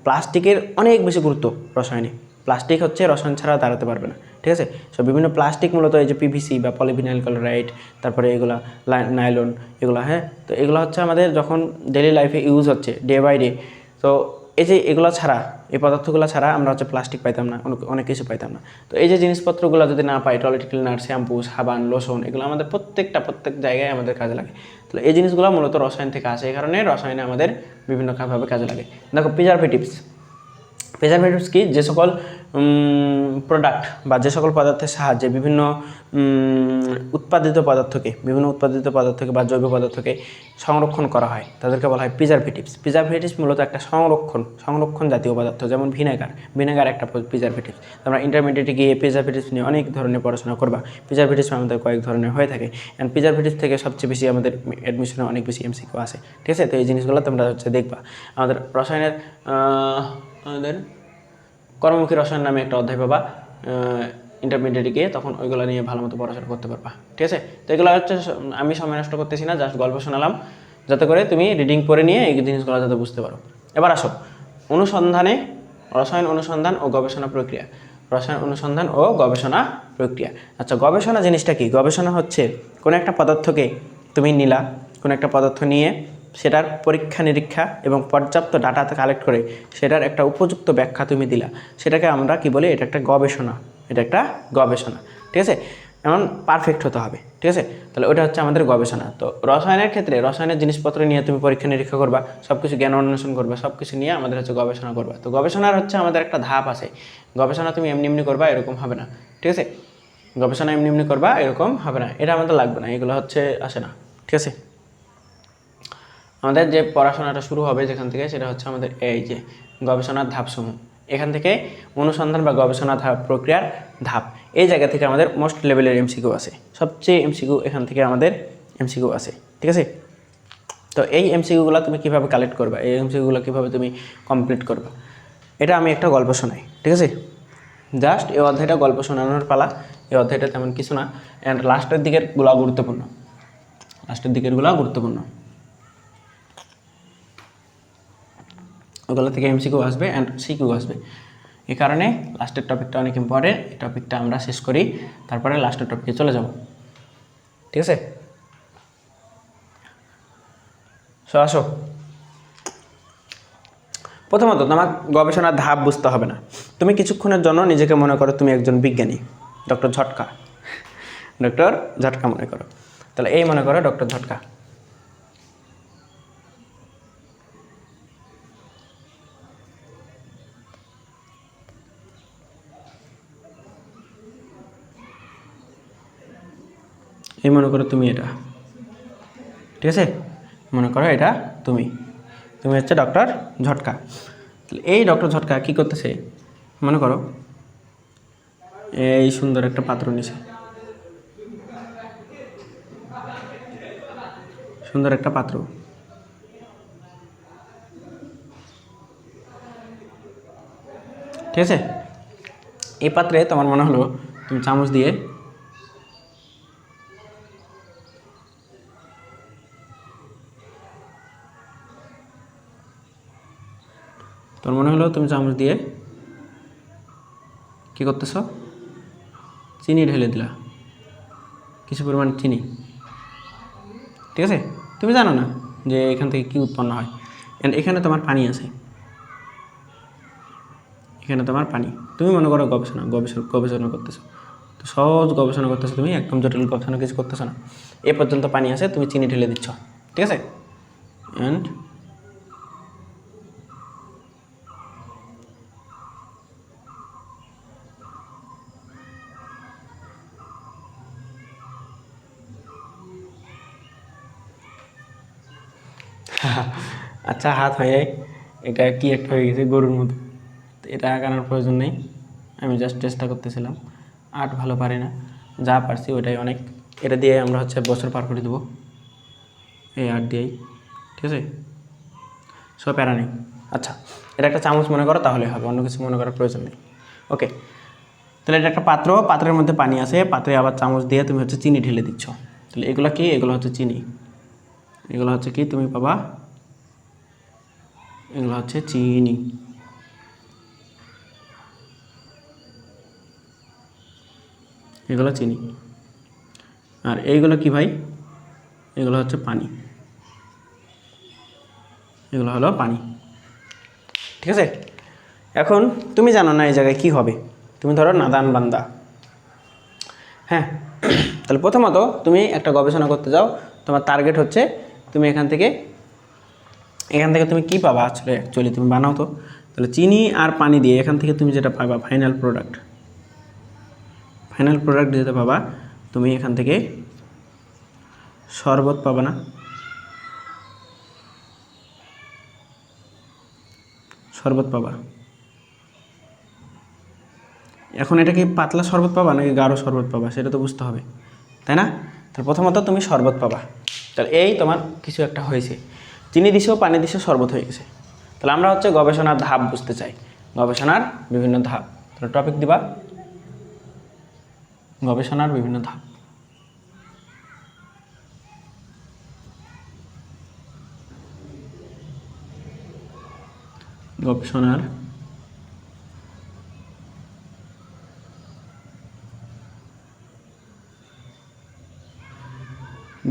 প্লাস্টিকের অনেক বেশি গুরুত্ব রসায়নে। প্লাস্টিক হচ্ছে রসায়ন ছাড়া দাঁড়াতে পারবে না, ঠিক আছে। সো বিভিন্ন প্লাস্টিক মূলত এই যে পিভিসি বা পলিভিনাইল ক্লোরাইড, তারপরে এগুলা নাইলন, এগুলো, হ্যাঁ। তো এগুলো হচ্ছে আমাদের যখন ডেইলি লাইফে ইউজ হচ্ছে ডে বাই ডে, তো এই যে এগুলো ছাড়া, এই পদার্থগুলো ছাড়া আমরা হচ্ছে প্লাস্টিক পাইতাম না, অনেক কিছু পাইতাম না। তো এই যে জিনিসপত্রগুলো যদি না পাই, টয়লেট ক্লিনার, শ্যাম্পু, সাবান, লোশন, এগুলো আমাদের প্রত্যেক জায়গায় আমাদের কাজে লাগে। তাহলে এই জিনিসগুলো মূলত রসায়ন থেকে আসে, এই কারণে রসায়নে আমাদের বিভিন্নভাবে কাজে লাগে। দেখো, প্রিজারভেটিভস কি? যে সকল প্রোডাক্ট বা যে সকল পদার্থের সাহায্যে বিভিন্ন উৎপাদিত পদার্থকে বা জৈব পদার্থকে সংরক্ষণ করা হয়, তাদেরকে বলা হয় প্রিজারভেটিভস মূলত একটা সংরক্ষণ জাতীয় পদার্থ, যেমন ভিনেগার একটা প্রিজারভেটিভস। তোমরা ইন্টারমিডিয়েটে গিয়ে প্রিজারভেটিভস নিয়ে অনেক ধরনের পড়াশোনা করবা। প্রিজারভেটিভস আমাদের কয়েক ধরনের হয়ে থাকে, অ্যান্ড প্রিজারভেটিভস থেকে সবচেয়ে বেশি আমাদের অ্যাডমিশনে অনেক বেশি এমসিকিউ আসে, ঠিক আছে। তো এই জিনিসগুলো তোমরা হচ্ছে দেখবা। আমাদের রসায়নের আমাদের কর্মমুখী রসায়ন নামে একটা অধ্যায় পাবা ইন্টারমিডিয়েটে গিয়ে, তখন ওইগুলো নিয়ে ভালো মতো পড়াশোনা করতে পারবা, ঠিক আছে। তো এগুলো হচ্ছে আমি সময় নষ্ট করতেছি না, জাস্ট গল্প শোনালাম, যাতে করে তুমি রিডিং পড়ে নিয়ে এই জিনিসগুলো যাতে বুঝতে পারো। এবার আসো রসায়ন অনুসন্ধান ও গবেষণা প্রক্রিয়া। আচ্ছা, গবেষণা জিনিসটা কি? গবেষণা হচ্ছে কোনো একটা পদার্থকে তুমি নিলা, কোনো একটা পদার্থ নিয়ে সেটার পরীক্ষা নিরীক্ষা এবং পর্যাপ্ত ডাটা কালেক্ট করে সেটার একটা উপযুক্ত ব্যাখ্যা তুমি দিলা, সেটাকে আমরা কি বলি? এটা একটা গবেষণা, ঠিক আছে। এমন পারফেক্ট হতে হবে, ঠিক আছে। তাহলে ওটা হচ্ছে আমাদের গবেষণা। তো রসায়নের ক্ষেত্রে রসায়নের জিনিসপত্র নিয়ে তুমি পরীক্ষা নিরীক্ষা করবা, সব কিছু জ্ঞান অন্বেষণ করবা, সব কিছু নিয়ে আমাদের হচ্ছে গবেষণা করবা। তো গবেষণার হচ্ছে আমাদের একটা ধাপ আছে। গবেষণা তুমি এমনি এমনি করবা এরকম হবে না, ঠিক আছে। গবেষণা এমনি এমনি করবা এরকম হবে না, এটা আমাদের লাগবে না, এগুলো হচ্ছে আসে না, ঠিক আছে। আমাদের যে পড়াশোনাটা শুরু হবে যেখান থেকে, সেটা হচ্ছে আমাদের এই যে গবেষণার ধাপসমূহ। এখান থেকে অনুসন্ধান বা গবেষণা ধাপ প্রক্রিয়ার ধাপ, এই জায়গা থেকে আমাদের মোস্ট লেভেলের এমসিকিউ আছে, সবচেয়ে এমসিকিউ এখান থেকে আমাদের এমসিকিউ আছে, ঠিক আছে। তো এই এমসিকিউগুলো তুমি কীভাবে কালেক্ট করবা, এই এমসিকিউগুলো কীভাবে তুমি কমপ্লিট করবা, এটা আমি একটা গল্প শোনাই, ঠিক আছে। জাস্ট এই অধ্যায়টা গল্প শোনানোর পালা, এই অধ্যায়টা তেমন কিছু না, অ্যান্ড লাস্টের দিকেরগুলো গুরুত্বপূর্ণ, লাস্টের দিকেরগুলো গুরুত্বপূর্ণ, ওগুলো থেকে এমসিকিউ আসবে অ্যান্ড সিকিউ আসবে। এই কারণে লাস্টের টপিকটা অনেক ইম্পর্টেন্ট, এই টপিকটা আমরা শেষ করি, তারপরে লাস্টের টপিকে চলে যাব, ঠিক আছে। আসো, প্রথমত তোমার গবেষণার ধাপ বুঝতে হবে না। তুমি কিছুক্ষণের জন্য নিজেকে মনে করো তুমি একজন বিজ্ঞানী, ডক্টর ঝটকা, ডক্টর ঝটকা মনে করো। তাহলে এই মনে করো ডক্টর ঝটকা, এই মনে করো তুমি এটা, ঠিক আছে। মনে করো এটা তুমি, তুমি হচ্ছে ডক্টর ঝটকা। এই ডক্টর ঝটকা কী করতেছে, মনে করো এই সুন্দর একটা পাত্র নিছে, সুন্দর একটা পাত্র, ঠিক আছে। এই পাত্রে তোমার মনে হলো তুমি চামচ দিয়ে তোর মনে হলো তুমি চামচ দিয়ে কী করতেছ, চিনি ঢেলে দিলা, কিছু পরিমাণ চিনি, ঠিক আছে। তুমি জানো না যে এখান থেকে কী উৎপন্ন হয়, এখানে তোমার পানি আছে, এখানে তোমার পানি, তুমি মনে করো গবেষণা করতেছো। তো সহজ গবেষণা করতেছো তুমি, একদম জটিল গবেষণা কিছু করতেছো না। এ পর্যন্ত পানি আছে, তুমি চিনি ঢেলে দিচ্ছ, ঠিক আছে। অ্যান্ড আচ্ছা, হাত হয়ে এটা কি একটা হয়ে গেছে গরুর মতো, এটা আঁকানোর প্রয়োজন নেই, আমি জাস্ট চেষ্টা করতেছিলাম, আর্ট ভালো পারি না, যা পারছি ওটাই অনেক। এটা দিয়ে আমরা হচ্ছে বছর পার করে দেবো, এই আর্ট দিয়েই, ঠিক আছে। সব প্যারা নেই। আচ্ছা, এটা একটা চামচ মনে করো, তাহলে হবে, অন্য কিছু মনে করার প্রয়োজন নেই। ওকে, তাহলে এটা একটা পাত্র, পাত্রের মধ্যে পানি আছে, পাত্রে আবার চামচ দিয়ে তুমি হচ্ছে চিনি ঢেলে দিচ্ছ। তাহলে এগুলো কি, এগুলো হচ্ছে চিনি, এগুলো হচ্ছে কি তুমি পাবা, এগুলো হচ্ছে চিনি, এগুলো চিনি। আর এইগুলো কি ভাই, এগুলো হচ্ছে পানি, এগুলো হলো পানি, ঠিক আছে। এখন তুমি জানো না এই জায়গায় কি হবে, তুমি ধরো নাদান বান্দা, হ্যাঁ। তাহলে প্রথমত তুমি একটা গবেষণা করতে যাও, তোমার টার্গেট হচ্ছে তুমি এখান থেকে তুমি কি পাবা, আসলে অ্যাকচুয়ালি তুমি বানাও তো। তাহলে চিনি আর পানি দিয়ে এখান থেকে তুমি যেটা পাবা ফাইনাল প্রোডাক্ট যেটা পাবা, তুমি এখান থেকে শরবত পাবা না, শরবত পাবা। এখন এটা কি পাতলা শরবত পাবা নাকি গাঢ় শরবত পাবা, সেটা তো বুঝতে হবে, তাই না। তাহলে প্রথমত তুমি শরবত পাবা। তাহলে এই তোমার কিছু একটা হয়েছে, চিনি দিছো, পানি দিছো, শরবত হয়ে গেছে। তাহলে আমরা হচ্ছে গবেষণার ধাপ বুঝতে চাই, গবেষণার বিভিন্ন ধাপ। তাহলে টপিক দিবা গবেষণার বিভিন্ন ধাপ, গবেষণার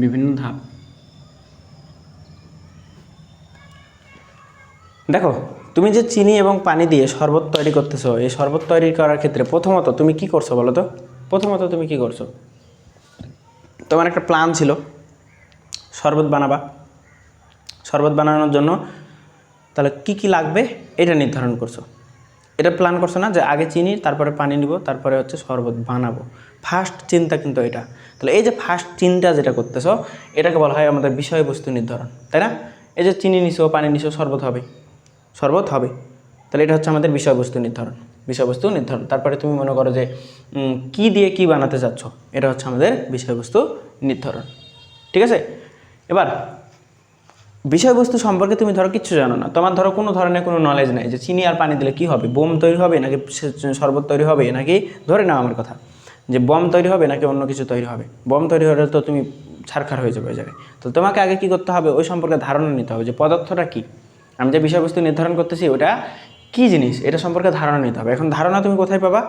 বিভিন্ন ধাপ। দেখো, তুমি যে চিনি এবং পানি দিয়ে শরবত তৈরি করতেছো, এই শরবত তৈরি করার ক্ষেত্রে প্রথমত তুমি কি করছো বলো তো, প্রথমত তুমি কি করছো, তোমার একটা প্ল্যান ছিল শরবত বানাবা, শরবত বানানোর জন্য তাহলে কি কি লাগবে এটা নির্ধারণ করছো, এটা প্ল্যান করছো না যে আগে চিনি তারপরে পানি নিব তারপরে হচ্ছে শরবত বানাবো। ফার্স্ট চিন্তা কিন্তু এটা। তাহলে এই যে ফার্স্ট চিন্তা যেটা করতেছো এটাকে বলা হয় আমাদের বিষয়বস্তু নির্ধারণ, তাই না? এই যে চিনি নিছো, পানি নিছো, শরবত হবে, শরবত হবে, তাহলে এটা হচ্ছে আমাদের বিষয়বস্তু নির্ধারণ, বিষয়বস্তু নির্ধারণ। তারপরে তুমি মনে করো যে কি দিয়ে কি বানাতে চাচ্ছ, এটা হচ্ছে আমাদের বিষয়বস্তু নির্ধারণ। ঠিক আছে, এবার বিষয়বস্তু সম্পর্কে তুমি ধরো কিচ্ছু জানো না, তোমার ধরো কোনো ধরনের কোনো নলেজ নাই যে চিনি আর পানি দিলে কি হবে, বোম তৈরি হবে নাকি শরবত তৈরি হবে, নাকি ধরে নাও আমার কথা যে বম তৈরি হবে নাকি অন্য কিছু তৈরি হবে। বম তৈরি হলে তো তুমি ছারখার হয়ে যাবে ওই জায়গায়। তো তোমাকে আগে কী করতে হবে, ওই সম্পর্কে ধারণা নিতে হবে যে পদার্থটা কী, আমি যে বিষয়বস্তু নির্ধারণ করতেছি ওটা কী জিনিস, এটা সম্পর্কে ধারণা নিতে হবে। এখন ধারণা তুমি কোথায় পাবা,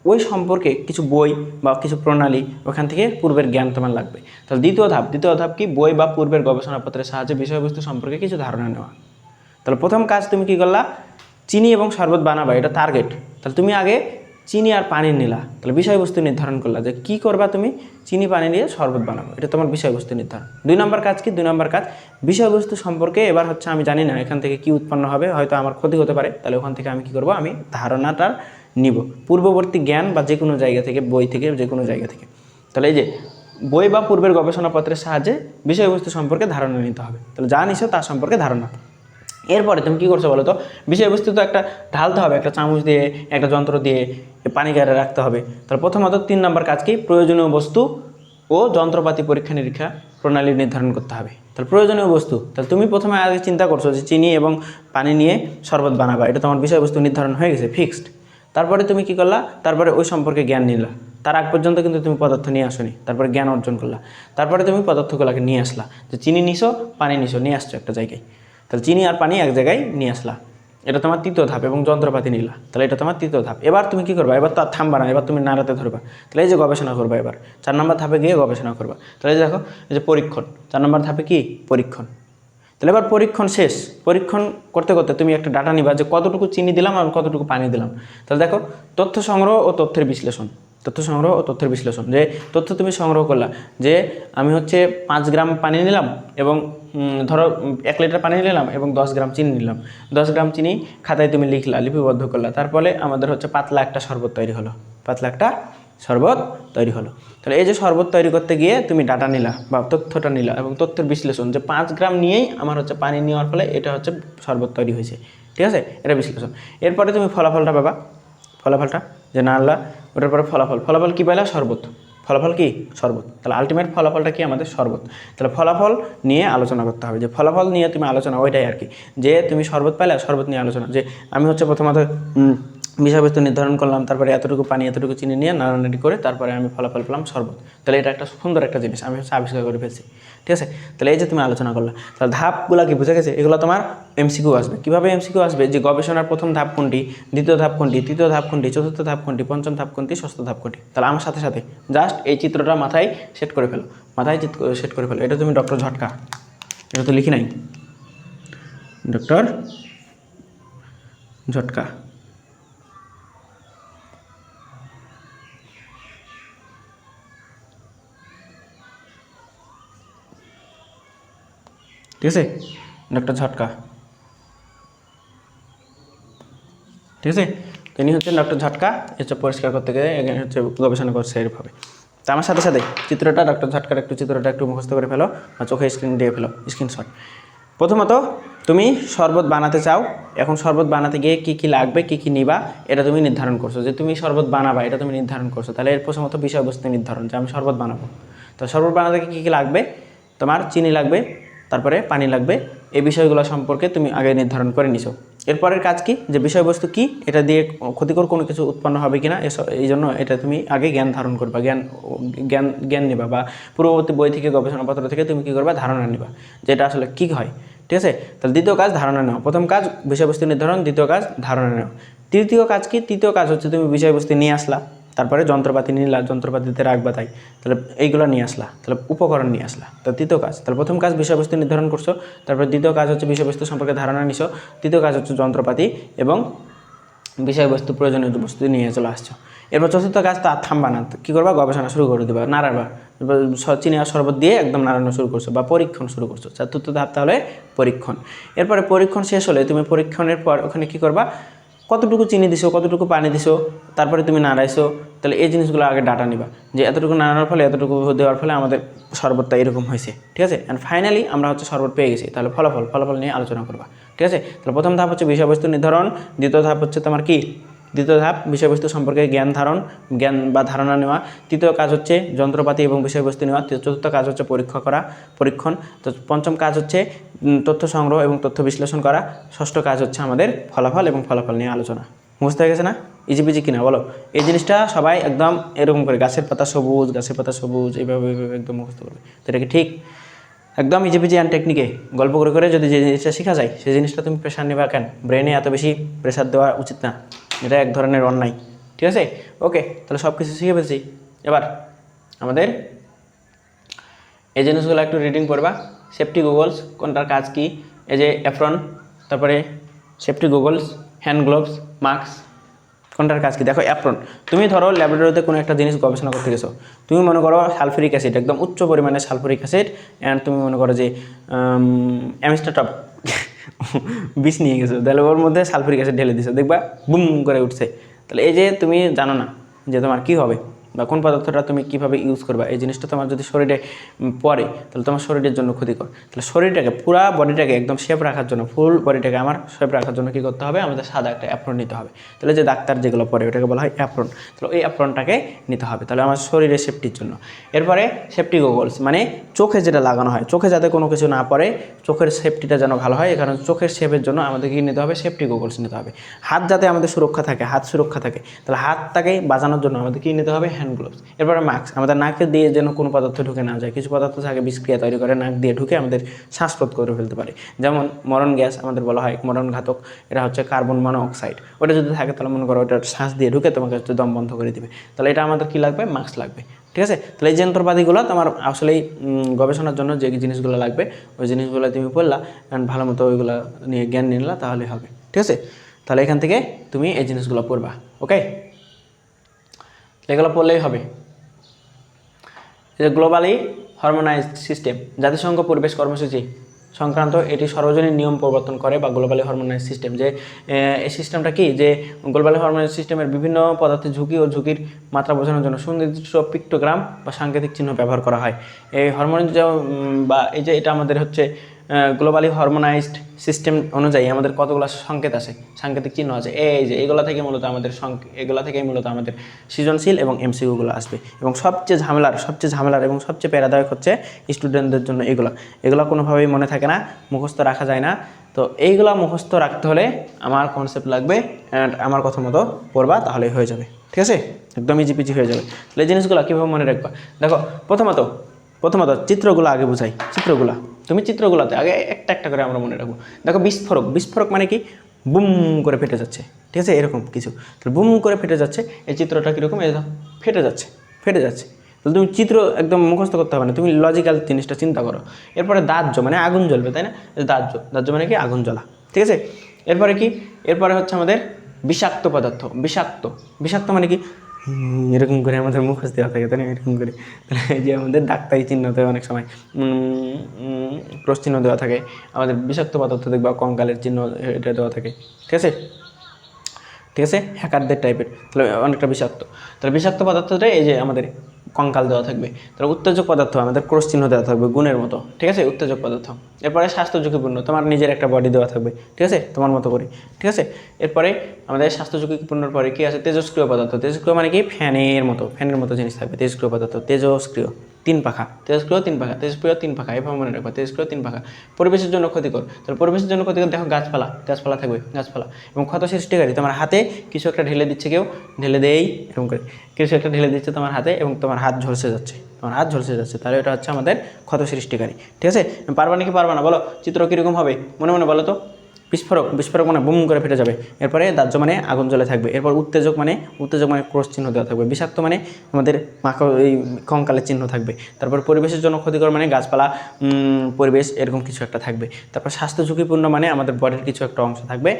ওই সম্পর্কে কিছু বই বা কিছু প্রণালী, ওখান থেকে পূর্বের জ্ঞান তোমার লাগবে। তাহলে দ্বিতীয় ধাপ কি, বই বা পূর্বের গবেষণাপত্রের সাহায্যে বিষয়বস্তু সম্পর্কে কিছু ধারণা নেওয়া। তাহলে প্রথম কাজ তুমি কী করলা, চিনি এবং শরবত বানাবা, এটা টার্গেট। তাহলে তুমি আগে চিনি আর পানি নিলা, তাহলে বিষয়বস্তু নির্ধারণ করলা যে কী করবা তুমি, চিনি পানি দিয়ে শরবত বানাবো, এটা তোমার বিষয়বস্তু নির্ধারণ। 2 নম্বর কাজ কি, 2 নম্বর কাজ বিষয়বস্তু সম্পর্কে এবার হচ্ছে আমি জানি না এখান থেকে কি উৎপন্ন হবে, হয়তো আমার ক্ষতি হতে পারে, তাহলে ওখান থেকে আমি কী করবো, আমি ধারণাটা নিব পূর্ববর্তী জ্ঞান বা যে কোনো জায়গা থেকে, বই থেকে, যে কোনো জায়গা থেকে। তাহলে এই যে বই বা পূর্বের গবেষণাপত্রের সাহায্যে বিষয়বস্তু সম্পর্কে ধারণা নিতে হবে। তাহলে যা নিছো তার সম্পর্কে ধারণা। এরপরে তুমি কী করছো বলো তো, বিষয়বস্তু তো একটা ঢালতে হবে, একটা চামচ দিয়ে, একটা যন্ত্র দিয়ে পানি গাড়ে রাখতে হবে। তাহলে প্রথমত 3 নম্বর কাজ কি, প্রয়োজনীয় বস্তু ও যন্ত্রপাতি পরীক্ষা নিরীক্ষা প্রণালী নির্ধারণ করতে হবে। তাহলে প্রয়োজনীয় বস্তু, তাহলে তুমি প্রথমে আগে চিন্তা করছো যে চিনি এবং পানি নিয়ে শরবত বানাবা, এটা তোমার বিষয়বস্তু নির্ধারণ হয়ে গেছে, ফিক্সড। তারপরে তুমি কী করলা, তারপরে ওই সম্পর্কে জ্ঞান নিলা। তার আগ পর্যন্ত কিন্তু তুমি পদার্থ নিয়ে আসোনি, তারপরে জ্ঞান অর্জন করলা। তারপরে তুমি পদার্থগুলোকে নিয়ে আসলা, যে চিনি নিছো, পানি নিছো, নিয়ে আসছো একটা জায়গায়। তাহলে চিনি আর পানি এক জায়গায় নিয়ে আসলা, এটা তোমার 3য় ধাপ, এবং যন্ত্রপাতি নিলা, তাহলে এটা তোমার 3য় ধাপ। এবার তুমি কী করবা, এবার তো আর থামবা না, এবার তুমি নাড়াতে ধরবা। তাহলে এই যে গবেষণা করবা, এবার 4 নম্বর ধাপে গিয়ে গবেষণা করবা। তাহলে এই যে দেখো, এই যে পরীক্ষণ, 4 নম্বর ধাপে কি, পরীক্ষণ। তাহলে এবার পরীক্ষণ শেষ, পরীক্ষণ করতে করতে তুমি একটা ডাটা নিবা যে কতটুকু চিনি দিলাম আর কতটুকু পানি দিলাম। তাহলে দেখো, তথ্য সংগ্রহ ও তথ্যের বিশ্লেষণ, তথ্য সংগ্রহ ও তথ্যের বিশ্লেষণ, যে তথ্য তুমি সংগ্রহ করলা যে আমি হচ্ছে 5 গ্রাম পানি নিলাম এবং ধরো 1 লিটার পানি নিলাম এবং 10 গ্রাম চিনি নিলাম। 10 গ্রাম চিনি খাতায় তুমি লিখলা, লিপিবদ্ধ করলা, তারপরে আমাদের হচ্ছে পাতলা একটা শরবত তৈরি হলো, পাতলা একটা শরবত তৈরি হলো। তাহলে এই যে শরবত তৈরি করতে গিয়ে তুমি ডাটা নিলা বা তথ্যটা নিলা এবং তথ্যের বিশ্লেষণ, যে 5 গ্রাম নিয়েই আমার হচ্ছে পানি নেওয়ার ফলে এটা হচ্ছে শরবত তৈরি হয়েছে, ঠিক আছে, এটা বিশ্লেষণ। এরপরে তুমি ফলাফলটা পাবা, ফলাফলটা যে না আল্লাহ, ওটার পরে ফলাফল কী পাইলা, শরবত, ফলাফল কি, শরবত। তাহলে আলটিমেট ফলাফলটা কি, আমাদের শরবত। তাহলে ফলাফল নিয়ে আলোচনা করতে হবে, যে ফলাফল নিয়ে তুমি আলোচনা, ওইটাই আর কি, যে তুমি শরবত পাইলে শরবত নিয়ে আলোচনা, যে আমি হচ্ছে প্রথমত বিষয়বস্তু নির্ধারণ করলাম, তারপরে এতটুকু পানি এতটুকু চিনি নিয়ে নাড়ানাড়ি করে তারপরে আমি ফলাফল পেলাম শরবত। তাহলে এটা একটা সুন্দর একটা জিনিস আমি হচ্ছে আবিষ্কার করে ফেলছি, ঠিক আছে। তাহলে এই যে তুমি আলোচনা করলা, তাহলে ধাপগুলো কি বুঝে গেছে, এগুলো তোমার এমসিকিউ আসবে। কীভাবে এমসিকিউ আসবে, যে গবেষণার প্রথম ধাপ কোনটি, দ্বিতীয় ধাপ কোনটি, তৃতীয় ধাপ কোনটি, চতুর্থ ধাপ কোনটি, পঞ্চম ধাপ কোনটি, ষষ্ঠ ধাপ কোনটি। তাহলে আমার সাথে সাথে জাস্ট এই চিত্রটা মাথায় সেট করে ফেলো, মাথায় সেট করে ফেলো। এটা তুমি ডক্টর ঝটকা, এটা তো লিখি নাই, ডক্টর ঝটকা। ঠিক আছে, ডক্টর ঝটকা, ঠিক আছে। তিনি হচ্ছেন ডক্টর ঝটকা, হচ্ছে পরিষ্কার করতে গিয়ে হচ্ছে গবেষণা করছে এরভাবে। তো আমার সাথে সাথে চিত্রটা ডক্টর ঝটকার চিত্রটা একটু মুখস্থ করে ফেলো বা চোখে স্ক্রিন দিয়ে ফেলো, স্ক্রিনশট। প্রথমত তুমি শরবত বানাতে চাও, এখন শরবত বানাতে গিয়ে কী কী লাগবে, কী কী নিবা, এটা তুমি নির্ধারণ করছো, যে তুমি শরবত বানাবা এটা তুমি নির্ধারণ করছো। তাহলে এর প্রথমত বিষয়বস্তু নির্ধারণ, যে আমি শরবত বানাবো। তো শরবত বানাতে কী কী লাগবে, তোমার চিনি লাগবে, তারপরে পানি লাগবে, এই বিষয়গুলো সম্পর্কে তুমি আগে নির্ধারণ করে নিছো। এরপরের কাজ কি, যে বিষয়বস্তু কি, এটা দিয়ে ক্ষতিকর কোনো কিছু উৎপন্ন হবে কিনা, এই জন্য এটা তুমি আগে জ্ঞান ধারণ করবা, জ্ঞান নিবা, বা পূর্ববর্তী বই থেকে গবেষণাপত্র থেকে তুমি কী করবা, ধারণা নিবা, যে এটা আসলে কী হয়, ঠিক আছে। তাহলে দ্বিতীয় কাজ ধারণা নেওয়া, প্রথম কাজ বিষয়বস্তু নির্ধারণ, দ্বিতীয় কাজ ধারণা নেওয়া। তৃতীয় কাজ কি, তৃতীয় কাজ হচ্ছে তুমি বিষয়বস্তু নিয়ে আসলা, তারপরে যন্ত্রপাতি নিলা, যন্ত্রপাতিতে রাখবা, তাই তাহলে এইগুলো নিয়ে আসলা, তাহলে উপকরণ নিয়ে আসলা, তাহলে তৃতীয় কাজ। তাহলে প্রথম কাজ বিষয়বস্তু নির্ধারণ করছো, তারপরে দ্বিতীয় কাজ হচ্ছে বিষয়বস্তু সম্পর্কে ধারণা নিছো, তৃতীয় কাজ হচ্ছে যন্ত্রপাতি এবং বিষয়বস্তু, প্রয়োজনীয় বস্তু নিয়ে চলে আসছো। এরপর চতুর্থ কাজ তো আর থামবা না, কী করবা, গবেষণা শুরু করে দেবা, নাড়াবা, চিনি আর শরবত দিয়ে একদম নাড়ানো শুরু করছো বা পরীক্ষণ শুরু করছো। চতুর্থ ধাপ তাহলে পরীক্ষণ। এরপরে পরীক্ষণ শেষ হলে তুমি পরীক্ষণের পর ওখানে কী করবা, কতটুকু চিনি দিছো, কতটুকু পানি দিছো, তারপরে তুমি নাড়াইছো, তাহলে এই জিনিসগুলো আগে ডাটা নিবা যে এতটুকু নাড়ানোর ফলে এতটুকু দেওয়ার ফলে আমাদের শরবতটা এরকম হয়েছে, ঠিক আছে। অ্যান্ড ফাইনালি আমরা হচ্ছে শরবত পেয়ে গেছি। তাহলে ফলাফল নিয়ে আলোচনা করবা, ঠিক আছে। তাহলে প্রথম ধাপ হচ্ছে বিষয়বস্তু নির্ধারণ, দ্বিতীয় ধাপ হচ্ছে তোমার কি, দ্বিতীয় ধাপ বিষয়বস্তু সম্পর্কে জ্ঞান বা ধারণা নেওয়া, তৃতীয় কাজ হচ্ছে যন্ত্রপাতি এবং বিষয়বস্তু নেওয়া, চতুর্থ কাজ হচ্ছে পরীক্ষণ, তো পঞ্চম কাজ হচ্ছে তথ্য সংগ্রহ এবং তথ্য বিশ্লেষণ করা, ষষ্ঠ কাজ হচ্ছে আমাদের ফলাফল এবং ফলাফল নিয়ে আলোচনা। বুঝতে হয়ে গেছে না? ইজিপিজি কিনা বলো? এই জিনিসটা সবাই একদম এরকম করে গাছের পাতা সবুজ এইভাবে একদম মুখস্থ করবে। তো এটা কি ঠিক? একদম ইজিপিজি অ্যান্ড টেকনিকে গল্প করে যদি যে জিনিসটা শেখা যায় সেই জিনিসটা তুমি প্রেশার নেবা কেন? ব্রেনে এত বেশি প্রেশার দেওয়া উচিত না, এটা এক ধরনের অন্যায়, ঠিক আছে। ওকে, তাহলে সব কিছু শিখে ফেলছি। এবার আমাদের এই জিনিসগুলো একটু রিডিং করবা। সেফটি গুগলস কোনটার কাজ কি, এই যে অ্যাপ্রন, তারপরে safety Google's, hand gloves, mask কোনটার কাজ কি। দেখো অ্যাপ্রন, তুমি ধরো ল্যাবরেটরিতে কোনো একটা জিনিস গবেষণা করতে গেছো, তুমি মনে করো সালফিউরিক অ্যাসিড, একদম উচ্চ পরিমাণে সালফিউরিক অ্যাসিড, অ্যান্ড তুমি মনে করো যে অ্যামিস্টাটপ বিষ নিয়ে গেছো, তাহলে ওর মধ্যে সালফিউরিক অ্যাসিড ঢেলে দিছো, দেখবা বুম করে উঠছে। তাহলে এই যে তুমি জানো না যে তোমার কী হবে বা কোন পদার্থটা তুমি কীভাবে ইউজ করবা, এই জিনিসটা তোমার যদি শরীরে পড়ে তাহলে তোমার শরীরের জন্য ক্ষতিকর। তাহলে শরীরটাকে পুরা বডিটাকে একদম শেপ রাখার জন্য, ফুল বডিটাকে আমার শেপ রাখার জন্য কী করতে হবে, আমাদের সাদা একটা অ্যাপ্রন নিতে হবে। তাহলে যে ডাক্তার যেগুলো পড়ে ওটাকে বলা হয় অ্যাপ্রন, তাহলে ওই অ্যাপ্রনটাকে নিতে হবে, তাহলে আমার শরীরের সেফটির জন্য। এরপরে সেফটি গগলস, মানে চোখে যেটা লাগানো হয়, চোখে যাতে কোনো কিছু না পড়ে, চোখের সেফটিটা যেন ভালো হয়, কারণ চোখের শেপের জন্য আমাদের কী নিতে হবে, সেফটি গগলস নিতে হবে। হাত যাতে আমাদের সুরক্ষা থাকে, হাত সুরক্ষা থাকে, তাহলে হাতটাকে বাঁচানোর জন্য আমাদের কী নিতে হবে, হ্যান্ড গ্লোভস। এরপরে মাস্ক, আমাদের নাকে দিয়ে যেন কোনো পদার্থ ঢুকে না যায়, কিছু পদার্থ থাকে বিষক্রিয়া তৈরি করে, নাক দিয়ে ঢুকে আমাদের শ্বাসরোধ করে ফেলতে পারে, যেমন মরণ গ্যাস আমাদের বলা হয় মরণ ঘাতক, এটা হচ্ছে কার্বন মনোক্সাইড। ওটা যদি থাকে তাহলে মনে করো ওটা শ্বাস দিয়ে ঢুকে তোমাকে হচ্ছে দম বন্ধ করে দিবে, তাহলে এটা আমাদের কী লাগবে, মাস্ক লাগবে, ঠিক আছে। তাহলে এই যন্ত্রপাতিগুলো তোমার আসলেই গবেষণার জন্য যে জিনিসগুলো লাগবে ওই জিনিসগুলো তুমি পড়লা, কারণ ভালো মতো ওইগুলো নিয়ে জ্ঞান নিলা তাহলে হবে, ঠিক আছে। তাহলে এখান থেকে তুমি এই জিনিসগুলো পড়বা, ওকে, এগুলো পড়লেই হবে। গ্লোবালি হারমোনাইজড সিস্টেম, জাতিসংঘ পরিবেশ কর্মসূচি সংক্রান্ত এটি সর্বজনীন নিয়ম প্রবর্তন করে, বা গ্লোবালি হারমোনাইজ সিস্টেম, যে এই সিস্টেমটা কি, যে গ্লোবালি হারমোনাইজ সিস্টেমের বিভিন্ন পদার্থের ঝুঁকি ও ঝুঁকির মাত্রা বোঝানোর জন্য সুনির্দিষ্ট পিক্টোগ্রাম বা সাংকেতিক চিহ্ন ব্যবহার করা হয়। এই হরমোনাইজ বা এই যে এটা আমাদের হচ্ছে গ্লোবালি হারমোনাইজড সিস্টেম অনুযায়ী আমাদের কতগুলো সংকেত আছে, সাংকেতিক চিহ্ন আছে, এই যে এগুলো থেকে মূলত আমাদের সৃজনশীল এবং এমসিকিউগুলো আসবে। এবং সবচেয়ে ঝামেলার এবং সবচেয়ে প্যারাদায়ক হচ্ছে স্টুডেন্টদের জন্য এগুলো কোনোভাবেই মনে থাকে না, মুখস্থ রাখা যায় না। তো এইগুলো মুখস্থ রাখতে হলে আমার কনসেপ্ট লাগবে, অ্যান্ড আমার কথা মতো পড়বা, তাহলেই হয়ে যাবে, ঠিক আছে, একদম ইজিপিজি হয়ে যাবে। তাহলে এই জিনিসগুলো কীভাবে মনে রাখবা, দেখো প্রথমত চিত্রগুলো আগে বোঝাই। তুমি চিত্রগুলোতে আগে একটা একটা করে আমরা মনে রাখবো। দেখো বিস্ফোরক মানে কি, বুম করে ফেটে যাচ্ছে, ঠিক আছে, এরকম কিছু। তাহলে বুম করে ফেটে যাচ্ছে, এই চিত্রটা কীরকম, এই ফেটে যাচ্ছে। তাহলে তুমি চিত্র একদম মুখস্থ করতে হবে না, তুমি লজিক্যাল জিনিসটা চিন্তা করো। এরপরে দাহ্য মানে আগুন জ্বলবে, তাই না, দাহ্য মানে কি, আগুন জ্বলা, ঠিক আছে। এরপরে হচ্ছে আমাদের বিষাক্ত পদার্থ। বিষাক্ত মানে কি, এরকম করে আমাদের মুখস্থ দেওয়া থাকে, তাই না, এরকম করে। তাহলে এই যে আমাদের ডাক্তারি চিহ্নতে অনেক সময় ক্রস চিহ্ন দেওয়া থাকে, আমাদের বিষাক্ত পদার্থ দেখবা কঙ্কালের চিহ্ন এটা দেওয়া থাকে, ঠিক আছে, হ্যাকারদের টাইপের। তাহলে অনেকটা বিষাক্ত, তাহলে বিষাক্ত পদার্থটা এই যে আমাদের কঙ্কাল দেওয়া থাকবে। তাহলে উত্তেজক পদার্থ আমাদের ক্রস চিহ্ন দেওয়া থাকবে গুণের মতো, ঠিক আছে, উত্তেজক পদার্থ। এরপরে স্বাস্থ্য ঝুঁকিপূর্ণ, তোমার নিজের একটা বডি দেওয়া থাকবে, ঠিক আছে, তোমার মতো করে, ঠিক আছে। এরপরে আমাদের স্বাস্থ্য ঝুঁকিপূর্ণর পরে কি আছে, তেজস্ক্রিয় পদার্থ। তেজস্ক্রিয় মানে কি, ফ্যানের মতো জিনিস থাকবে, তেজস্ক্রিয় পদার্থ। তেজস্ক্রিয় তিন পাখা, এভাবে মনে রাখবা, তেজস্ক্রিয় তিন পাখা। পরিবেশের জন্য ক্ষতিকর, তাহলে পরিবেশের জন্য ক্ষতিকর দেখো গাছপালা থাকবে, এবং ক্ষত সৃষ্টিকারী, তোমার হাতে কিছু একটা ঢেলে দিচ্ছে, এরকম করে কিছু একটা ঢেলে দিচ্ছে তোমার হাতে, এবং তোমার হাত ঝলসে যাচ্ছে, তাহলে এটা হচ্ছে আমাদের ক্ষত সৃষ্টিকারী, ঠিক আছে। পারবা নাকি পারবা না বলো, চিত্র কীরকম হবে মনে বলো তো। বিস্ফোরক মানে বুম করে ফেটে যাবে। এরপরে দাহ্য মানে আগুন জ্বলে থাকবে। এরপর উত্তেজক মানে ক্রস চিহ্ন দেওয়া থাকবে। বিষাক্ত মানে আমাদের এই কঙ্কালের চিহ্ন থাকবে। তারপর পরিবেশের জন্য ক্ষতিকর মানে গাছপালা, পরিবেশ এরকম কিছু একটা থাকবে। তারপর স্বাস্থ্য ঝুঁকিপূর্ণ মানে আমাদের বডির কিছু একটা অংশ থাকবে।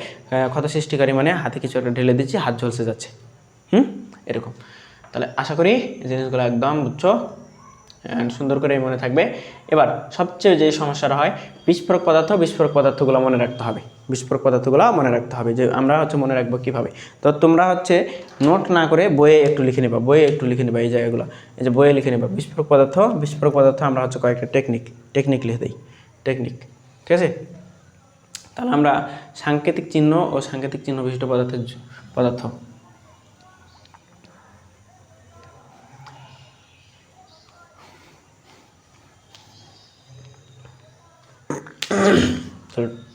ক্ষত সৃষ্টিকারী মানে হাতে কিছু একটা ঢেলে দিচ্ছি, হাত ঝলসে যাচ্ছে, এরকম। তাহলে আশা করি এই জিনিসগুলো একদম বুঝছো। সুন্দর করে মনে থাকবে। এবার সবচেয়ে যে সমস্যাটা হয় বিস্ফোরক পদার্থগুলো মনে রাখতে হবে। বিস্ফোরক পদার্থগুলো মনে রাখতে হবে, যে আমরা মনে রাখবো কীভাবে। তো তোমরা নোট না করে বইয়ে একটু লিখে নেবা, এই জায়গাগুলো, এই যে বইয়ে লিখে নেবা বিস্ফোরক পদার্থ আমরা কয়েকটা টেকনিক লিখে দিই, টেকনিক, ঠিক আছে। তাহলে আমরা সাংকেতিক চিহ্ন ও সাংকেতিক চিহ্ন বিশিষ্ট পদার্থ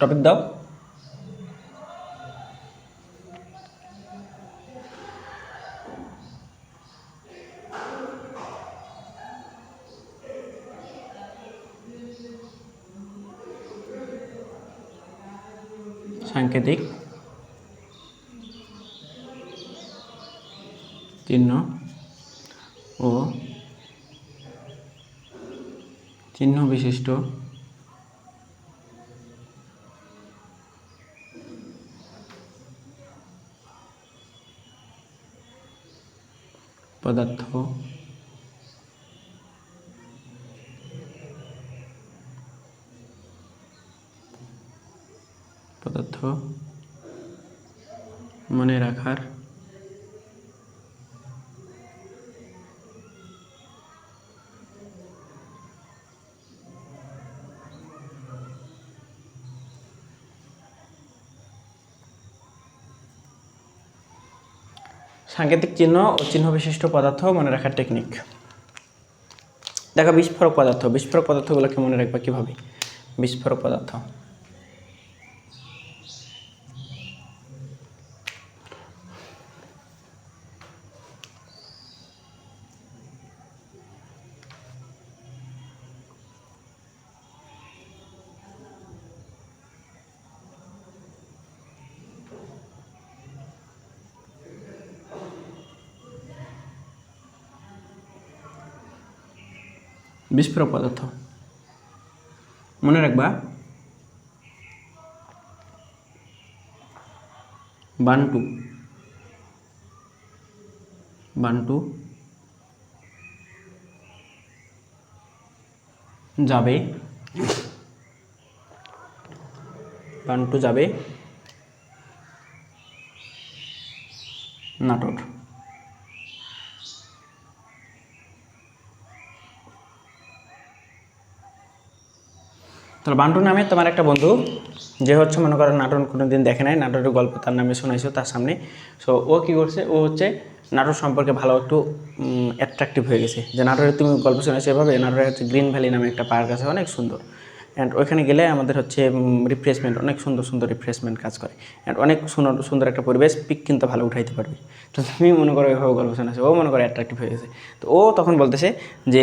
টপিক দাও। সাংকেতিক চিহ্ন ও চিহ্ন বিশিষ্ট পদার্থ মনে রাখার সাংকেতিক চিহ্ন ও চিহ্ন বিশিষ্ট পদার্থ মনে রাখার টেকনিক। দেখো বিস্ফোরক পদার্থগুলোকে মনে রাখবা কীভাবে। বিস্ফোরক পদার্থ বিস্ফোরক পদার্থ মনে রাখবা বান্টু যাবে নাটোর। তাহলে বান্টু নামে তোমার একটা বন্ধু, যে মনে করো নাটক কোনো দিন দেখে নাই, নাটকের গল্প তার নামে শোনাইছো তার সামনে। সো ও কী করছে, ও নাটক সম্পর্কে ভালো একটু অ্যাট্রাকটিভ হয়ে গেছে, যে নাটকের তুমি গল্প শোনাইছো এভাবে। নাটকের গ্রিন ভ্যালি নামে একটা পার্ক আছে, অনেক সুন্দর। অ্যান্ড ওইখানে গেলে আমাদের রিফ্রেশমেন্ট, অনেক সুন্দর রিফ্রেশমেন্ট কাজ করে। অ্যান্ড অনেক সুন্দর একটা পরিবেশ, পিক কিন্তু ভালো উঠাইতে পারবে। তো তুমি মনে করো এভাবে গল্প শোনাইছো, ও মনে করো অ্যাট্রাকটিভ হয়ে গেছে। তো ও তখন বলতেছে যে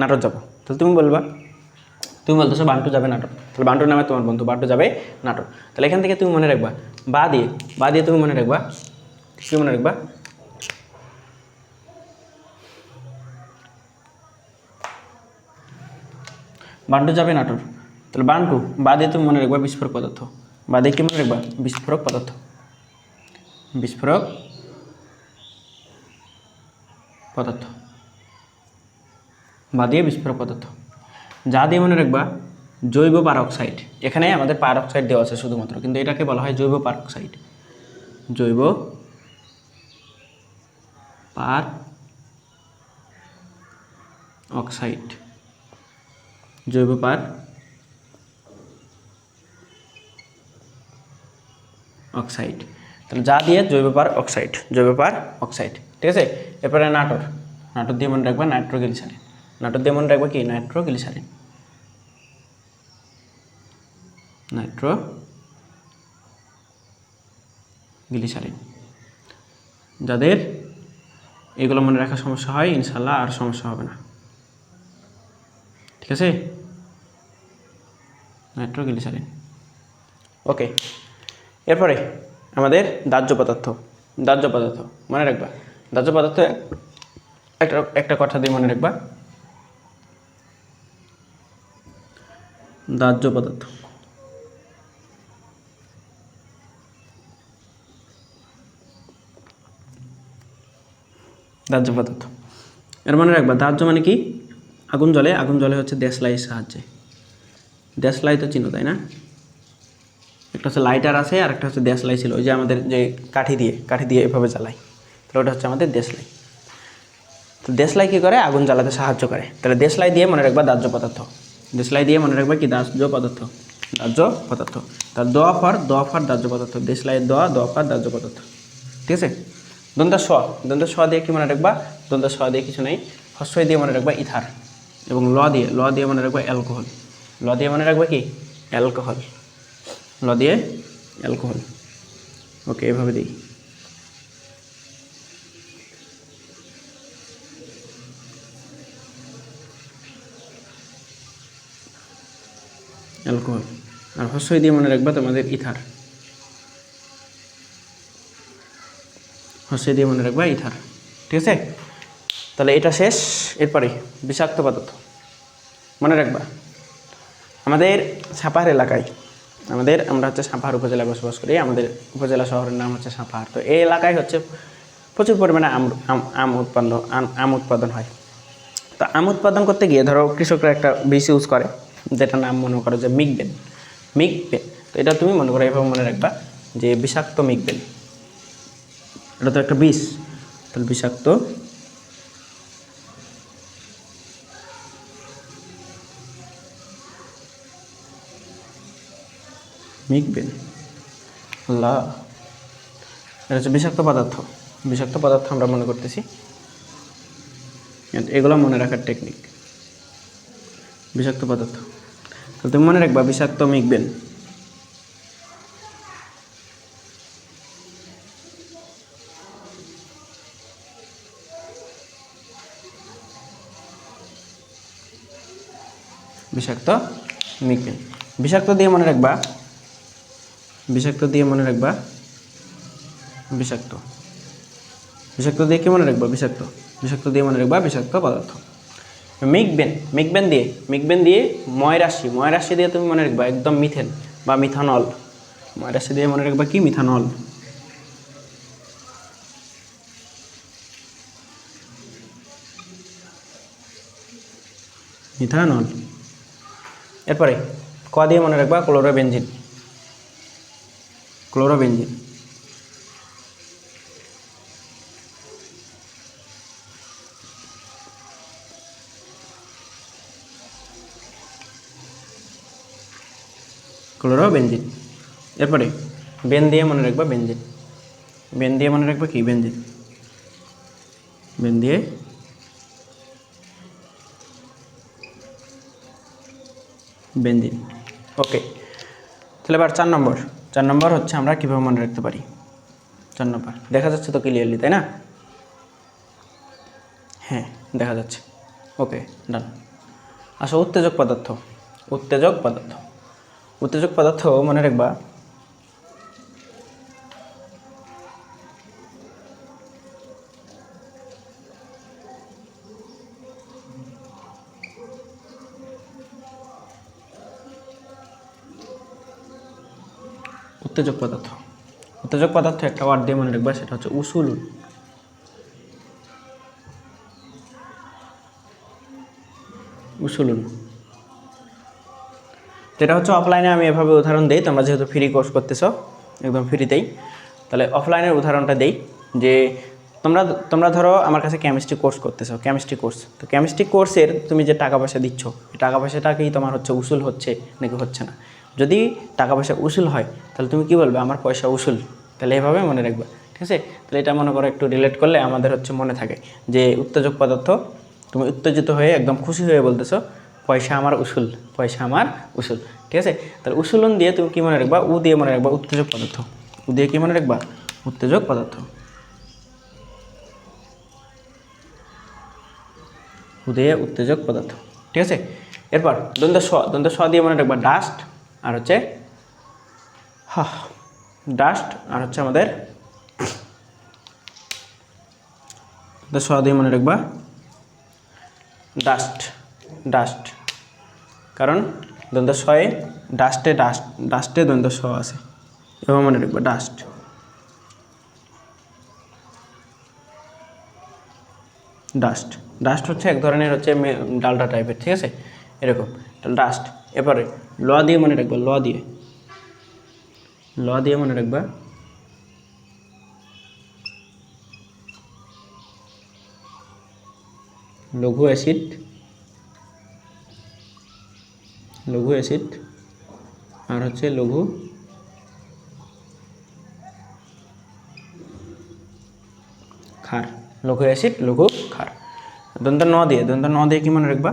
নাটক যাবো। তো তুমি বলতেছো বান্টু যাবে নাটক। তাহলে বান্টুর নামে তোমার বন্ধু, বান্টু যাবে নাটক। তাহলে এখান থেকে তুমি মনে রাখবা বা দিয়ে তুমি মনে রাখবা কী মনে রাখবা, বান্টু যাবে নাটক। তাহলে বান্টু বা দিয়ে তুমি মনে রাখবা বিস্ফোরক পদার্থ। বা দিয়ে কি মনে রাখবা, বিস্ফোরক পদার্থ বা দিয়ে বিস্ফোরক পদার্থ। যা দিয়ে মনে রাখবা জৈব পারক্সাইড। এখানে আমাদের পারক্সাইড দেওয়া আছে শুধুমাত্র, কিন্তু এটাকে বলা হয় জৈব পারক্সাইড। জৈব পারক্সাইড, জৈব পারক্সাইড। তাহলে যা দিয়ে জৈব পারক্সাইড, ঠিক আছে। এরপরে নাটর দিয়ে মনে রাখবা নাইট্রোগ্লিসারিন। দিয়ে মনে রাখবা কি, নাইট্রোগ্লিসারিন। যাদের এগুলো মনে রাখার সমস্যা হয়, ইনশাল্লাহ আর সমস্যা হবে না, ঠিক আছে। নাইট্রোগ্লিসারিন, ওকে। এরপরে আমাদের দাহ্য পদার্থ মনে রাখবা। দাহ্য পদার্থ একটা কথা দিয়ে মনে রাখবা, দাহ্য পদার্থ। এর মনে রাখবা দাহ্য মানে কি, আগুন জ্বলে হচ্ছে দেশলাইয়ের সাহায্যে। দেশলাই তো চিনো তাই না? একটা হচ্ছে লাইটার আছে আর একটা হচ্ছে দেশলাই ছিল, ওই যে আমাদের যে কাঠি দিয়ে এভাবে জ্বালাই, তাহলে ওটা হচ্ছে আমাদের দেশলাই। তো দেশলাই কী করে? আগুন জ্বালাতে সাহায্য করে। তাহলে দেশলাই দিয়ে মনে রাখবা দাহ্য পদার্থ। দেশলাই দিয়ে মনে রাখবা কি? দাহ্য পদার্থ। তার দোয়া ফর দাহ্য পদার্থ। দেশলাইয়ের দোয়া ফর দাহ্য পদার্থ। ঠিক আছে? দ্বন্দ্ব স দিয়ে কি মনে রাখবা? দ্বন্দ্ব স দিয়ে কিছু নেই, হস্যই দিয়ে মনে রাখবা ইথার, এবং ল দিয়ে মনে রাখবা অ্যালকোহল। ল দিয়ে মনে রাখবা কি? অ্যালকোহল। ল দিয়ে অ্যালকোহল। ওকে, এভাবে দিই। অ্যালকোহল। আর হস্যই দিয়ে মনে রাখবা তোমাদের ইথার। হস্যই দিয়ে মনে রাখবা ইথার। ঠিক আছে? তাহলে এটা শেষ। এরপরে বিষাক্ত পদার্থ মনে রাখবা। আমাদের সাপাহার এলাকায়, আমরা হচ্ছে সাপাহার উপজেলায় বসবাস করি। আমাদের উপজেলা শহরের নাম হচ্ছে সাপাহার। তো এই এলাকায় হচ্ছে প্রচুর পরিমাণে আম উৎপাদন হয়। তো আম উৎপাদন করতে গিয়ে ধরো কৃষকরা একটা বীজ ইউজ করে, যেটার নাম মনে করো যে মিগবেন। তো এটা তুমি মনে করো এভাবে মনে রাখবা যে বিষাক্ত মিগবেন। এটা তো একটা বিষ, তাহলে বিষাক্ত মিগবেন। আল্লাহ, এটা হচ্ছে বিষাক্ত পদার্থ আমরা মনে করতেছি। এগুলো মনে রাখার টেকনিক। বিষাক্ত পদার্থ, তাহলে তুমি মনে রাখবা বিষাক্ত মিগবেন। বিষাক্ত মিগবেন। বিষাক্ত দিয়ে মনে রাখবা বিষাক্ত দিয়ে কি মনে রাখবা? বিষাক্ত দিয়ে মনে রাখবা বিষাক্ত পদার্থ। মিগবেন দিয়ে ময় রাশি দিয়ে তুমি মনে রাখবা একদম মিথেন বা মিথানল। ময় রাশি দিয়ে মনে রাখবা কি? মিথানল। এরপরে ক দিয়ে মনে রাখবা ক্লোরোবেনজিন। এরপরে বেন দিয়ে মনে রাখবা বেনজিন। কি? বেন দিয়ে বেনজিন। ওকে, তাহলে এবার 4 নম্বর হচ্ছে আমরা কীভাবে মনে রাখতে পারি। 4 নম্বর দেখা যাচ্ছে তো ক্লিয়ারলি, তাই না? হ্যাঁ, দেখা যাচ্ছে। ওকে, ডান। আচ্ছা, উত্তেজক পদার্থ মনে রাখবা উত্তেজক পদার্থ একটা ওয়ার্ড দিয়ে মনে রাখবা, সেটা হচ্ছে উসুলুন। যেটা হচ্ছে অফলাইনে আমি এভাবে উদাহরণ দিই, তোমরা যেহেতু ফ্রি কোর্স করতেছো, একদম ফ্রিতেই, তাহলে অফলাইনের উদাহরণটা দেই। যে তোমরা ধরো আমার কাছে কেমিস্ট্রি কোর্স করতেছো, তো কেমিস্ট্রি কোর্সের তুমি যে টাকা পয়সা দিচ্ছ, এই টাকা পয়সাটাকেই তোমার হচ্ছে উসুল হচ্ছে নাকি হচ্ছে না। যদি টাকা পয়সা উসুল হয় তাহলে তুমি কি বলবে? আমার পয়সা উসুল। তাহলে এভাবে মনে রাখবা, ঠিক আছে? তাহলে এটা মনে করো একটু রিলেট করলে আমাদের হচ্ছে মনে থাকে যে উত্তেজক পদার্থ, তুমি উত্তেজিত হয়ে একদম খুশি হয়ে বলতেছো পয়সা আমার উসুল। ঠিক আছে? তাহলে উসুলন দিয়ে তুমি কি মনে রাখবা? দিয়ে মনে রাখবা উত্তেজক পদার্থ। দিয়ে কি মনে রাখবা? উত্তেজক পদার্থ। উত্তেজক পদার্থ। ঠিক আছে? এরপর দ্বন্দ্ব স দিয়ে মনে রাখবা ডাস্ট, আর হচ্ছে আমাদের স দিয়ে মনে রাখবা ডাস্ট। কারণ দ্বন্দ্ব সয়ে ডাস্টে দ্বন্দ্ব স আছে, এভাবে মনে রাখবা ডাস্ট। ডাস্ট। ডাস্ট হচ্ছে এক ধরনের হচ্ছে ডালটা টাইপের, ঠিক আছে, এরকম ডাস্ট। এরপরে ল দিয়ে মনে রাখবা, ল দিয়ে মনে রাখবা লঘু অ্যাসিড, আর হচ্ছে লঘু ক্ষার, লঘু অ্যাসিড, লঘু ক্ষার। দন্ত ন দিয়ে কি মনে রাখবা,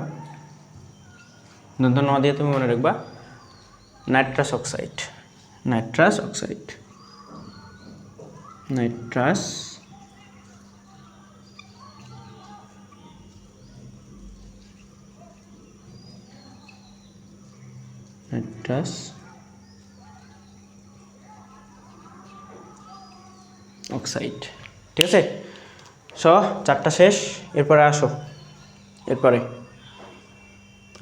দন্ত ন দিয়ে তুমি মনে রাখবা নাইট্রাস অক্সাইড, নাইট্রাস অক্সাইড, ঠিক আছে। চারটা শেষ। এরপরে আসো, এরপরে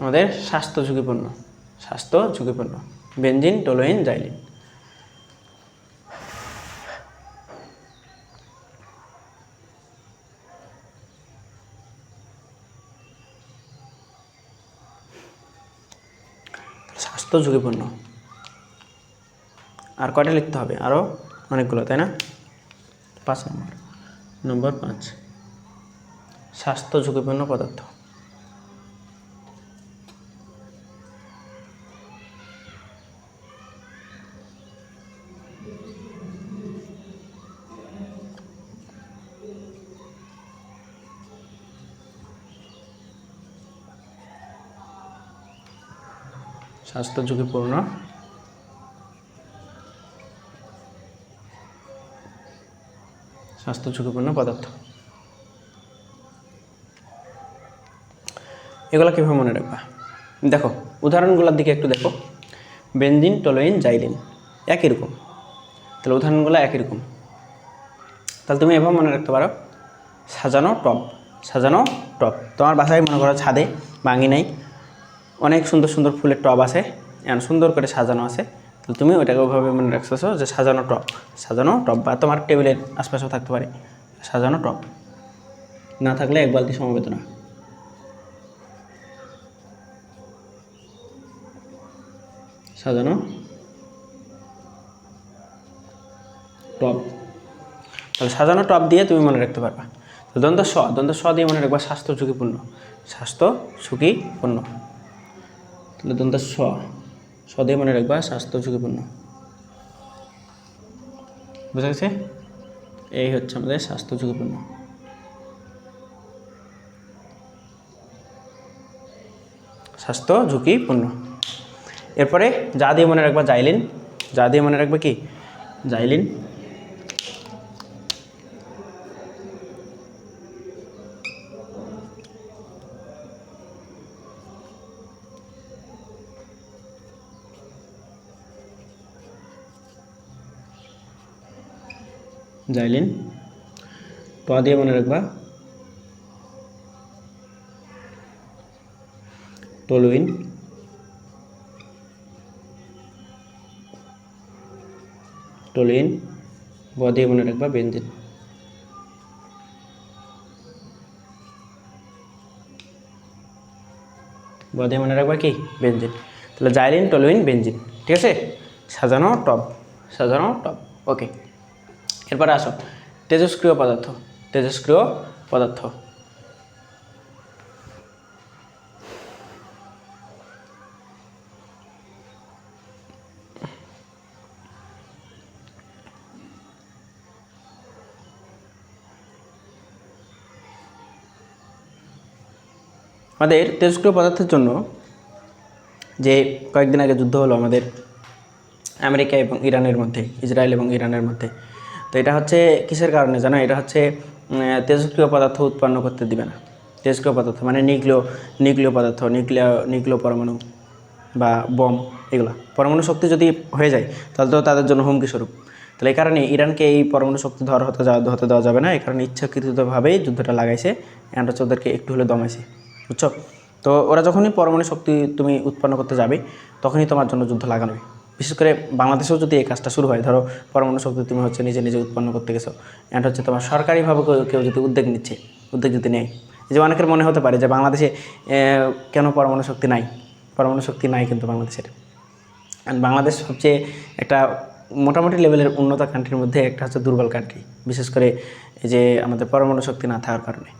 আমাদের স্বাস্থ্য ঝুঁকিপূর্ণ বেনজিন, টলুইন, জাইলিন। স্বাস্থ্য ঝুঁকিপূর্ণ আর কয়টা লিখতে হবে? আরও অনেকগুলো, তাই না? 5 নম্বর 5 স্বাস্থ্য ঝুঁকিপূর্ণ পদার্থ। স্বাস্থ্য ঝুঁকিপূর্ণ পদার্থ। এগুলো কীভাবে মনে রাখবা? দেখো উদাহরণগুলোর দিকে একটু দেখো। বেনজিন, টলুইন, জাইলিন একই রকম, তাহলে উদাহরণগুলো একই রকম। তাহলে তুমি এভাবে মনে রাখতে পারো সাজানো টব। তোমার বাসায় মনে করো ছাদে বাঙিনাই অনেক সুন্দর সুন্দর ফুলের টব আছে, এমন সুন্দর করে সাজানো আছে। তাহলে তুমি ওইটাকে ওইভাবে মনে রাখতেছো যে সাজানো টব, বা তোমার টেবিলের আশপাশেও থাকতে পারে সাজানো টব, না থাকলে এক বালতি সমবেদনা। সাজানো টব, তাহলে সাজানো টব দিয়ে তুমি মনে রাখতে পারবা। তো দন্ত স দিয়ে মনে রাখবা স্বাস্থ্য ঝুঁকিপূর্ণ। তাহলে দন্ত স দিয়ে মনে রাখবা স্বাস্থ্য ঝুঁকিপূর্ণ। বুঝা গেছে? এই হচ্ছে আমাদের স্বাস্থ্য ঝুঁকিপূর্ণ। এরপরে যা দিয়ে মনে রাখবা জাইলিন, কি জাইলিন। ট দিয়ে মনে রাখবা টলুইন, ব দিয়ে মনে রাখবা বেনজিন। মনে রাখবা কি বেনজিন। তাহলে জাইলিন, টলুইন, বেনজিন, ঠিক আছে। সাজানো টব। ওকে। এরপরে আসো তেজস্ক্রিয় পদার্থ। আমাদের তেজস্ক্রিয় পদার্থের জন্য যে কয়েকদিন আগে যুদ্ধ হলো আমাদের আমেরিকা এবং ইরানের মধ্যে, ইসরায়েল এবং ইরানের মধ্যে, তো এটা হচ্ছে কিসের কারণে জানো? এটা হচ্ছে তেজস্ক্রিয় পদার্থ উৎপন্ন করতে দিবে না। তেজস্ক্রিয় পদার্থ মানে নিউক্লিয় পদার্থ, নিউক্লিয় পরমাণু বা বম, এগুলো পরমাণু শক্তি যদি হয়ে যায় তাহলে তো তাদের জন্য হুমকি স্বরূপ। তাহলে এই কারণে ইরানকে এই পরমাণু শক্তি হতে দেওয়া যাবে না। এই কারণে ইচ্ছাকৃতভাবেই যুদ্ধটা লাগাইছে, অ্যান্ড হচ্ছে ওদেরকে একটু হলে দমাইছে, বুঝছো? তো ওরা যখনই পরমাণু শক্তি তুমি উৎপন্ন করতে যাবে তখনই তোমার জন্য যুদ্ধ লাগানো। বিশেষ করে বাংলাদেশেও যদি এই কাজটা শুরু হয়, ধরো পরমাণু শক্তি তুমি হচ্ছে নিজে উৎপন্ন করতে গেছো, অ্যান্ড হচ্ছে তোমার সরকারিভাবে কেউ যদি উদ্যোগ যদি নেয়, যে অনেকের মনে হতে পারে যে বাংলাদেশে কেন পরমাণু শক্তি নাই, পরমাণু শক্তি নাই কিন্তু বাংলাদেশের। অ্যান্ড বাংলাদেশ সবচেয়ে একটা মোটামুটি লেভেলের উন্নত কান্ট্রির মধ্যে একটা হচ্ছে দুর্বল কান্ট্রি, বিশেষ করে এই যে আমাদের পরমাণু শক্তি না থাকার কারণে।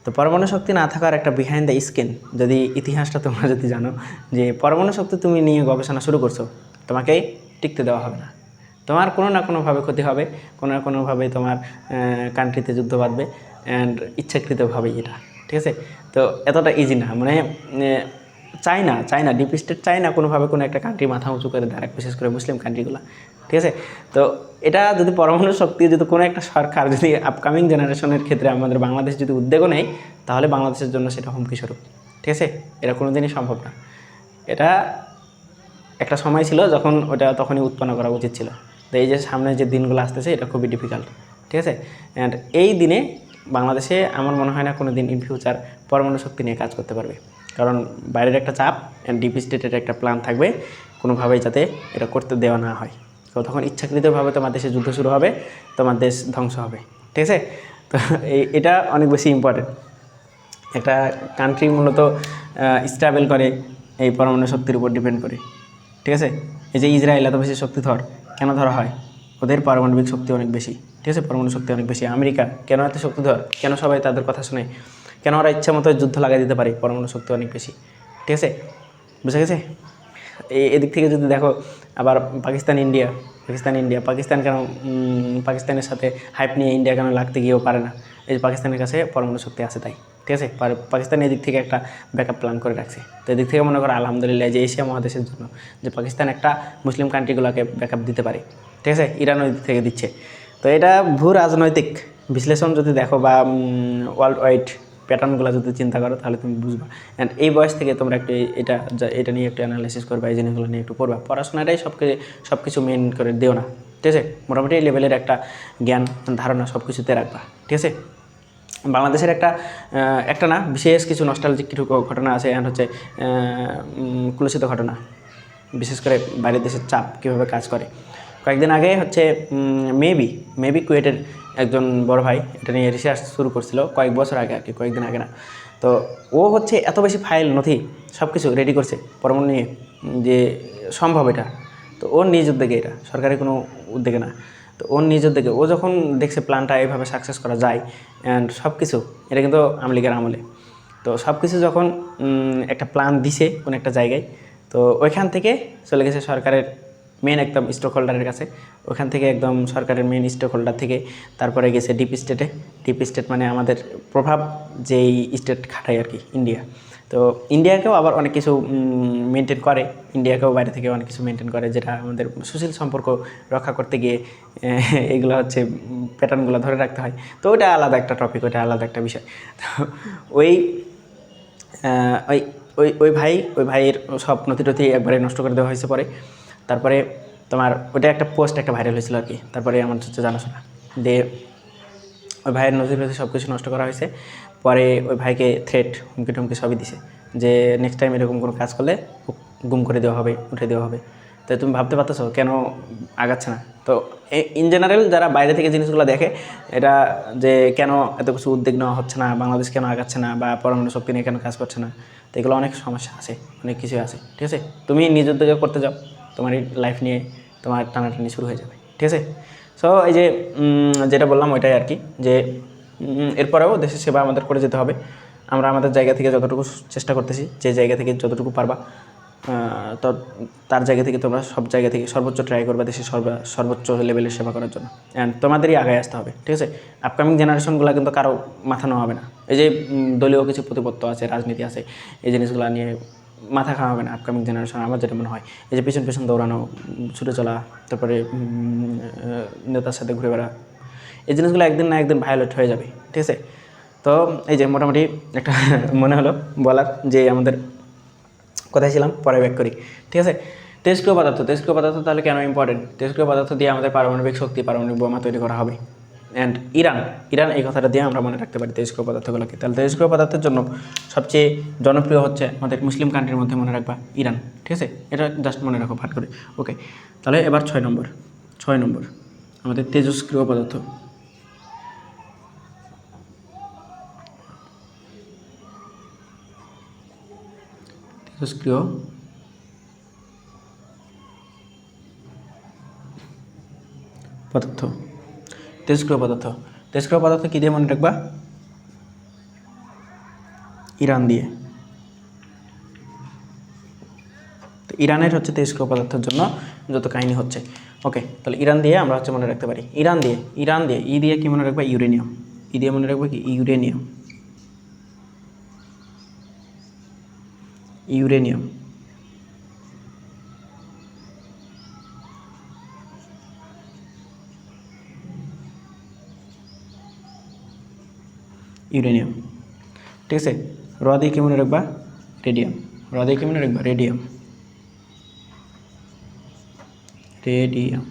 তো পরমাণু শক্তি না থাকার একটা বিহাইন্ড দ্য স্ক্রিন যদি ইতিহাসটা তোমরা যদি জানো, যে পরমাণু শক্তি তুমি নিয়ে গবেষণা শুরু করছো, তোমাকে টিকতে দেওয়া হবে না, তোমার কোনো না কোনোভাবে ক্ষতি হবে, কোনো না কোনোভাবে তোমার কান্ট্রিতে যুদ্ধ বাঁধবে, অ্যান্ড ইচ্ছাকৃতভাবেই এটা, ঠিক আছে। তো এতটা ইজি না, মানে চায় না ডিপ স্টেট চায় না কোনোভাবে কোনো একটা কান্ট্রি মাথা উঁচু করে দাঁড়াক, বিশেষ করে মুসলিম কান্ট্রিগুলো, ঠিক আছে। তো এটা যদি পরমাণু শক্তি যদি কোনো একটা সরকার যদি আপকামিং জেনারেশনের ক্ষেত্রে আমাদের বাংলাদেশ যদি উদ্যোগও নেয়, তাহলে বাংলাদেশের জন্য সেটা হুমকি স্বরূপ, ঠিক আছে। এটা কোনো দিনই সম্ভব না। এটা একটা সময় ছিল যখন ওটা তখনই উৎপন্ন করা উচিত ছিল। তো এই যে সামনে যে দিনগুলো আসতেছে এটা খুবই ডিফিকাল্ট, ঠিক আছে। অ্যান্ড এই দিনে বাংলাদেশে আমার মনে হয় না কোনো দিন ইন ফিউচার পরমাণু শক্তি নিয়ে কাজ করতে পারবে, কারণ বাইরের একটা চাপ অ্যান্ড ডিপ স্টেটের একটা প্ল্যান থাকবে কোনোভাবেই যাতে এটা করতে দেওয়া না হয়। তো তখন ইচ্ছাকৃতভাবে তোমার দেশে যুদ্ধ শুরু হবে, তোমার দেশ ধ্বংস হবে, ঠিক আছে। তো এটা অনেক বেশি ইম্পর্টেন্ট। একটা কান্ট্রি মূলত স্ট্যাবল করে এই পরমাণু শক্তির উপর ডিপেন্ড করে, ঠিক আছে। এই যে ইসরায়েল এত বেশি শক্তিধর কেন ধরা হয়, ওদের পারমাণবিক শক্তি অনেক বেশি, ঠিক আছে, পরমাণু শক্তি অনেক বেশি। আমেরিকা কেন এত শক্তিধর, কেন সবাই তাদের কথা শুনে, কেন ওরা ইচ্ছা মতো যুদ্ধ লাগাই দিতে পারে, পরমাণু শক্তি অনেক বেশি, ঠিক আছে, বুঝা গেছে। এদিক থেকে যদি দেখো আবার পাকিস্তান ইন্ডিয়া, পাকিস্তান কেন পাকিস্তানের সাথে হাইপ নিয়ে ইন্ডিয়া কেন লাগতে গিয়েও পারে না, এই যে পাকিস্তানের কাছে পরমাণু শক্তি আছে তাই, ঠিক আছে। পাকিস্তান এদিক থেকে একটা ব্যাকআপ প্ল্যান করে রাখছে। তো এদিক থেকে মনে করো আলহামদুলিল্লাহ যে এশিয়া মহাদেশের জন্য যে পাকিস্তান একটা মুসলিম কান্ট্রিগুলোকে ব্যাকআপ দিতে পারে, ঠিক আছে, ইরান ওই দিক থেকে দিচ্ছে। তো এটা ভূ রাজনৈতিক বিশ্লেষণ যদি দেখো বা ওয়ার্ল্ড ওয়াইড প্যাটার্নগুলো যদি চিন্তা করো তাহলে তুমি বুঝবা। অ্যান্ড এই বয়স থেকে তোমরা একটু এটা নিয়ে একটু অ্যানালাইসিস করবা, এই জিনিসগুলো নিয়ে একটু পড়বা। পড়াশোনাটাই সব কিছু মেন করে দিও না, ঠিক আছে। মোটামুটি এই লেভেলের একটা জ্ঞান ধারণা সব কিছুতে রাখবা, ঠিক আছে। বাংলাদেশের একটা না বিশেষ কিছু নস্টালজিক কিছু ঘটনা আছে, অ্যান্ড হচ্ছে কুলসিত ঘটনা, বিশেষ করে বাইরের দেশের চাপ কীভাবে কাজ করে। কয়েকদিন আগে হচ্ছে মেবি কুয়েটের একজন বড় ভাই এটা নিয়ে রিসার্চ শুরু করছিল কয়েক বছর আগে আর কি, কয়েকদিন আগে না। তো ও হচ্ছে এত বেশি ফাইল নথি সব কিছু রেডি করছে পরমাণু নিয়ে যে সম্ভব এটা। তো ওর নিজ উদ্যোগে, এটা সরকারি কোনো উদ্যোগে না, তো ওর নিজ উদ্যোগে ও যখন দেখছে প্ল্যানটা এইভাবে সাকসেস করা যায়, অ্যান্ড সব কিছু এটা কিন্তু আওয়ামী লীগের আমলে। তো সব কিছু যখন একটা প্ল্যান দিছে কোনো একটা জায়গায়, তো ওইখান থেকে চলে গেছে সরকারের মেন একদম স্টক হোল্ডারের কাছে, ওখান থেকে একদম সরকারের মেন স্টক হোল্ডার থেকে তারপরে গেছে ডিপ স্টেট মানে আমাদের প্রভাব যেই স্টেট খাটায় আর কি, ইন্ডিয়া। তো ইন্ডিয়াকেও আবার অনেক কিছু মেনটেন করে, ইন্ডিয়াকেও বাইরে থেকে অনেক কিছু মেনটেন করে, যেটা আমাদের সুশীল সম্পর্ক রক্ষা করতে গিয়ে এগুলো হচ্ছে প্যাটার্নগুলো ধরে রাখতে হয়। তো ওইটা আলাদা একটা টপিক, ওইটা আলাদা একটা বিষয়। তো ওই ওই ওই ওই ভাইয়ের সব নথি একবারে নষ্ট করে দেওয়া হয়েছে পরে। তারপরে তোমার ওটা একটা পোস্ট একটা ভাইরাল হয়েছিল আর কি। তারপরে আমার হচ্ছে জানাশোনা দিয়ে ওই ভাইয়ের নথি সব কিছু নষ্ট করা হয়েছে। পরে ওই ভাইকে থ্রেট হুমকি টুমকি সবই দিছে যে নেক্সট টাইম এরকম কোনো কাজ করলে গুম করে দেওয়া হবে, উঠে দেওয়া হবে। তো তুমি ভাবতে পারতেছো কেন আগাচ্ছে না। তো ইন জেনারেল যারা বাইরে থেকে জিনিসগুলো দেখে, এটা যে কেন এত কিছু উদ্যোগ নেওয়া হচ্ছে না, বাংলাদেশ কেন আগাচ্ছে না, বা পরমাণু শক্তি নিয়ে কেন কাজ করছে না, তো এগুলো অনেক সমস্যা আছে, অনেক কিছু আছে, ঠিক আছে। তুমি নিজ উদ্যোগে করতে যাও, তোমার এই লাইফ নিয়ে তোমার টানাটানি শুরু হয়ে যাবে, ঠিক আছে। সো এই যে যেটা বললাম ওইটাই আর কি, যে এরপরেও দেশের সেবা আমাদের করে যেতে হবে। আমরা আমাদের জায়গা থেকে যতটুকু চেষ্টা করতেছি, যে জায়গা থেকে যতটুকু পারবা, তো তার জায়গা থেকে তোমরা সব জায়গা থেকে সর্বোচ্চ ট্রাই করবে দেশের সর্বোচ্চ লেভেলের সেবা করার জন্য। অ্যান্ড তোমাদেরই আগে আসতে হবে, ঠিক আছে। আপকামিং জেনারেশনগুলো কিন্তু কারো মাথা নেওয়া হবে না। এই যে দলীয় কিছু প্রতিপত্ত আছে, রাজনীতি আছে, এই জিনিসগুলো নিয়ে মাথা খাওয়া হবে না আপকামিং জেনারেশন, আমার যেটা মনে হয়। এই যে পেছন দৌড়ানো, ছুটে চলা, তারপরে নেতার সাথে ঘুরে বেড়া, এই জিনিসগুলো একদিন না একদিন ভায়োলেট হয়ে যাবে, ঠিক আছে। তো এই যে মোটামুটি একটা মনে হলো বলার, যে আমাদের কোথায় ছিলাম পরে ব্যাক করি, ঠিক আছে। তেজস্ক্রিয় পদার্থ তাহলে কেন ইম্পর্টেন্ট? তেজস্ক্রিয় পদার্থ দিয়ে আমাদের পারমাণবিক শক্তি, পারমাণবিক বোমা তৈরি করা হবে। অ্যান্ড ইরান এই কথাটা দিয়ে আমরা মনে রাখতে পারি তেজস্ক্রিয় পদার্থগুলোকে। তাহলে তেজস্ক্রিয় পদার্থের জন্য সবচেয়ে জনপ্রিয় হচ্ছে আমাদের মুসলিম কান্ট্রির মধ্যে মনে রাখবা ইরান, ঠিক আছে। এটা জাস্ট মনে রাখো ভাট করে, ওকে। তাহলে এবার 6 নম্বর আমাদের তেজস্ক্রিয় পদার্থ। তেজস্ক্রিয় পদার্থ। তেজস্ক্রিয় পদার্থ কী দিয়ে মনে রাখবা? ইরান দিয়ে। তো ইরানের হচ্ছে তেজস্ক্রিয় পদার্থের জন্য যত কাহিনী হচ্ছে। ওকে, তাহলে ইরান দিয়ে আমরা হচ্ছে মনে রাখতে পারি। ইরান দিয়ে ই দিয়ে কি মনে রাখবা? ইউরেনিয়াম। ই দিয়ে মনে রাখবা কি? ইউরেনিয়াম। ইউরেনিয়াম। ইউরেনিয়াম, ঠিক আছে। র দিয়ে কি মনে রাখবা? রেডিয়াম। র দিয়ে কি মনে রাখবা? রেডিয়াম। রেডিয়াম,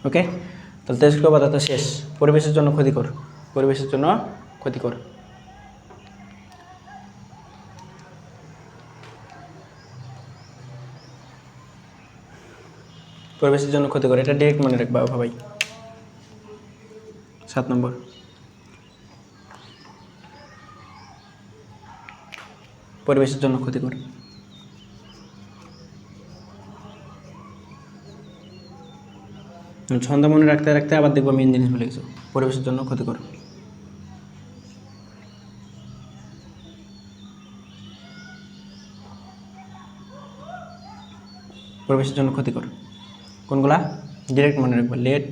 ওকে। তাহলে তেজস্ক্রিয় পদার্থ শেষ। পরিবেশের জন্য ক্ষতিকর। পরিবেশের জন্য ক্ষতিকর। পরিবেশের জন্য ক্ষতিকর, এটা ডিরেক্ট মনে রাখবা ভাই। 7 নম্বর। পরিবেশের জন্য ক্ষতিকর। ছন্দ মনে রাখতে রাখতে আবার দেখবো মেন জিনিস ভুলে গেছো। পরিবেশের জন্য ক্ষতিকর। পরিবেশের জন্য ক্ষতিকর কোনগুলা? ডিরেক্ট মনে রাখবো। Lead,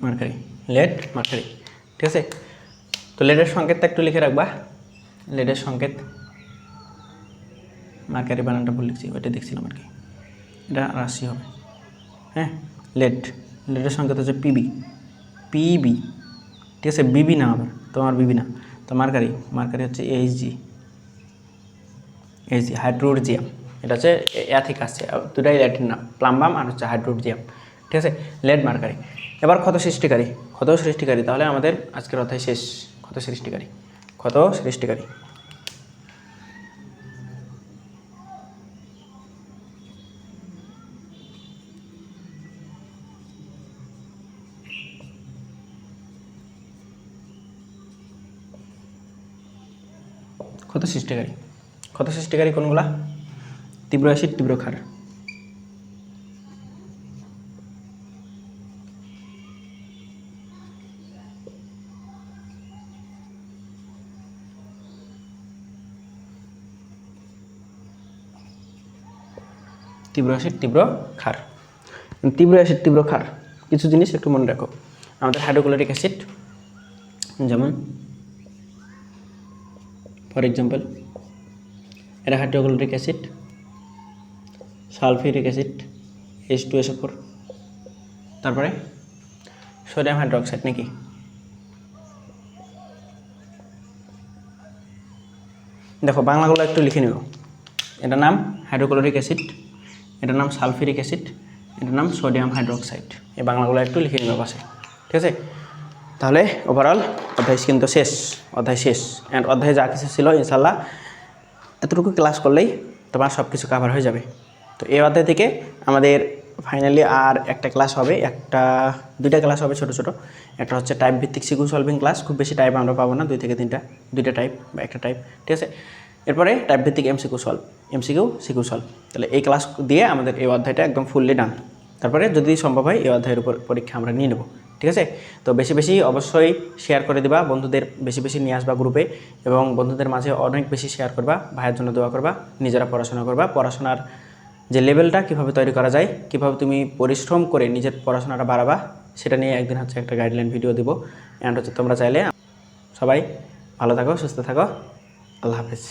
mercury. লেড, মার্কারি, ঠিক আছে। তো লেডের সংকেতটা একটু লিখে রাখবা। লেডের সংকেত, মার্কারি বানানটা ভুল লিখছি, ওইটা দেখছিলাম আর কি। এটা রাশি হবে, হ্যাঁ। লেডের সংকেত হচ্ছে পিবি। ঠিক আছে। বিবি না আবার, তোমার বিবি না। তো মার্কারি হচ্ছে এইচজি, হাইড্রোজিয়াম। এটা হচ্ছে ঠিক আসছে, দুটাই ল্যাটিন নাম, প্লাম্বাম আর হচ্ছে হাইড্রোজিয়াম, ঠিক আছে। Lead, mercury. এবার ক্ষত সৃষ্টিকারী। তাহলে আমাদের আজকের অধ্যায় শেষ। ক্ষত সৃষ্টিকারী। ক্ষত সৃষ্টিকারী কোনগুলা? তীব্র অ্যাসিড, তীব্র ক্ষার। তীব্র অ্যাসিড, তীব্র ক্ষার। কিছু জিনিস একটু মনে রাখো। আমাদের হাইড্রোক্লোরিক অ্যাসিড, যেমন ফর এক্সাম্পল এটা hydrochloric acid, sulphuric acid H2SO4, তারপরে সোডিয়াম হাইড্রোক্সাইড নাকি। দেখো বাংলাগুলো একটু লিখে নিও। এটার নাম হাইড্রোক্লোরিক অ্যাসিড, এটার নাম সালফিউরিক অ্যাসিড, এটার নাম সোডিয়াম হাইড্রোক্সাইড। এই বাংলাগুলো একটু লিখে নিও পাশে, ঠিক আছে। তাহলে ওভারঅল অধ্যায় কিন্তু শেষ। অ্যান্ড অধ্যায়ে যা কিছু ছিল ইনশাল্লাহ এতটুকু ক্লাস করলেই তোমার সব কিছু কভার হয়ে যাবে। তো এই অধ্যায় থেকে আমাদের ফাইনালি আর একটা ক্লাস হবে, দুইটা ক্লাস হবে ছোটো ছোটো। একটা হচ্ছে টাইপ ভিত্তিক সিকিউ সলভিং ক্লাস, খুব বেশি টাইপ আমরা পাবো না, 2 থেকে 3টা, 2টা টাইপ বা একটা টাইপ, ঠিক আছে। এরপরে টাইপ ভিত্তিক সিকিউ সলভ। তাহলে এই ক্লাস দিয়ে আমাদের এই অধ্যায়টা একদম ফুললি ডান। তারপরে যদি সম্ভব হয় এই অধ্যায়ের উপর পরীক্ষা আমরা নিয়ে নেব, ঠিক আছে। তো বেশি বেশি অবশ্যই শেয়ার করে দিবা, বন্ধুদের বেশি বেশি নিয়ে আসবা গ্রুপে, এবং বন্ধুদের মাঝে অনেক বেশি শেয়ার করবা, ভাইয়ের জন্য দোয়া করবা, নিজেরা পড়াশোনা করবা। পড়াশোনার যে লেভেলটা কীভাবে তৈরি করা যায়, কীভাবে তুমি পরিশ্রম করে নিজের পড়াশোনাটা বাড়াবা, সেটা নিয়ে একদিন হচ্ছে একটা গাইডলাইন ভিডিও দেবো। অ্যান্ড হচ্ছে তোমরা চাইলে সবাই ভালো থাকো, সুস্থ থাকো। আল্লাহ হাফেজ।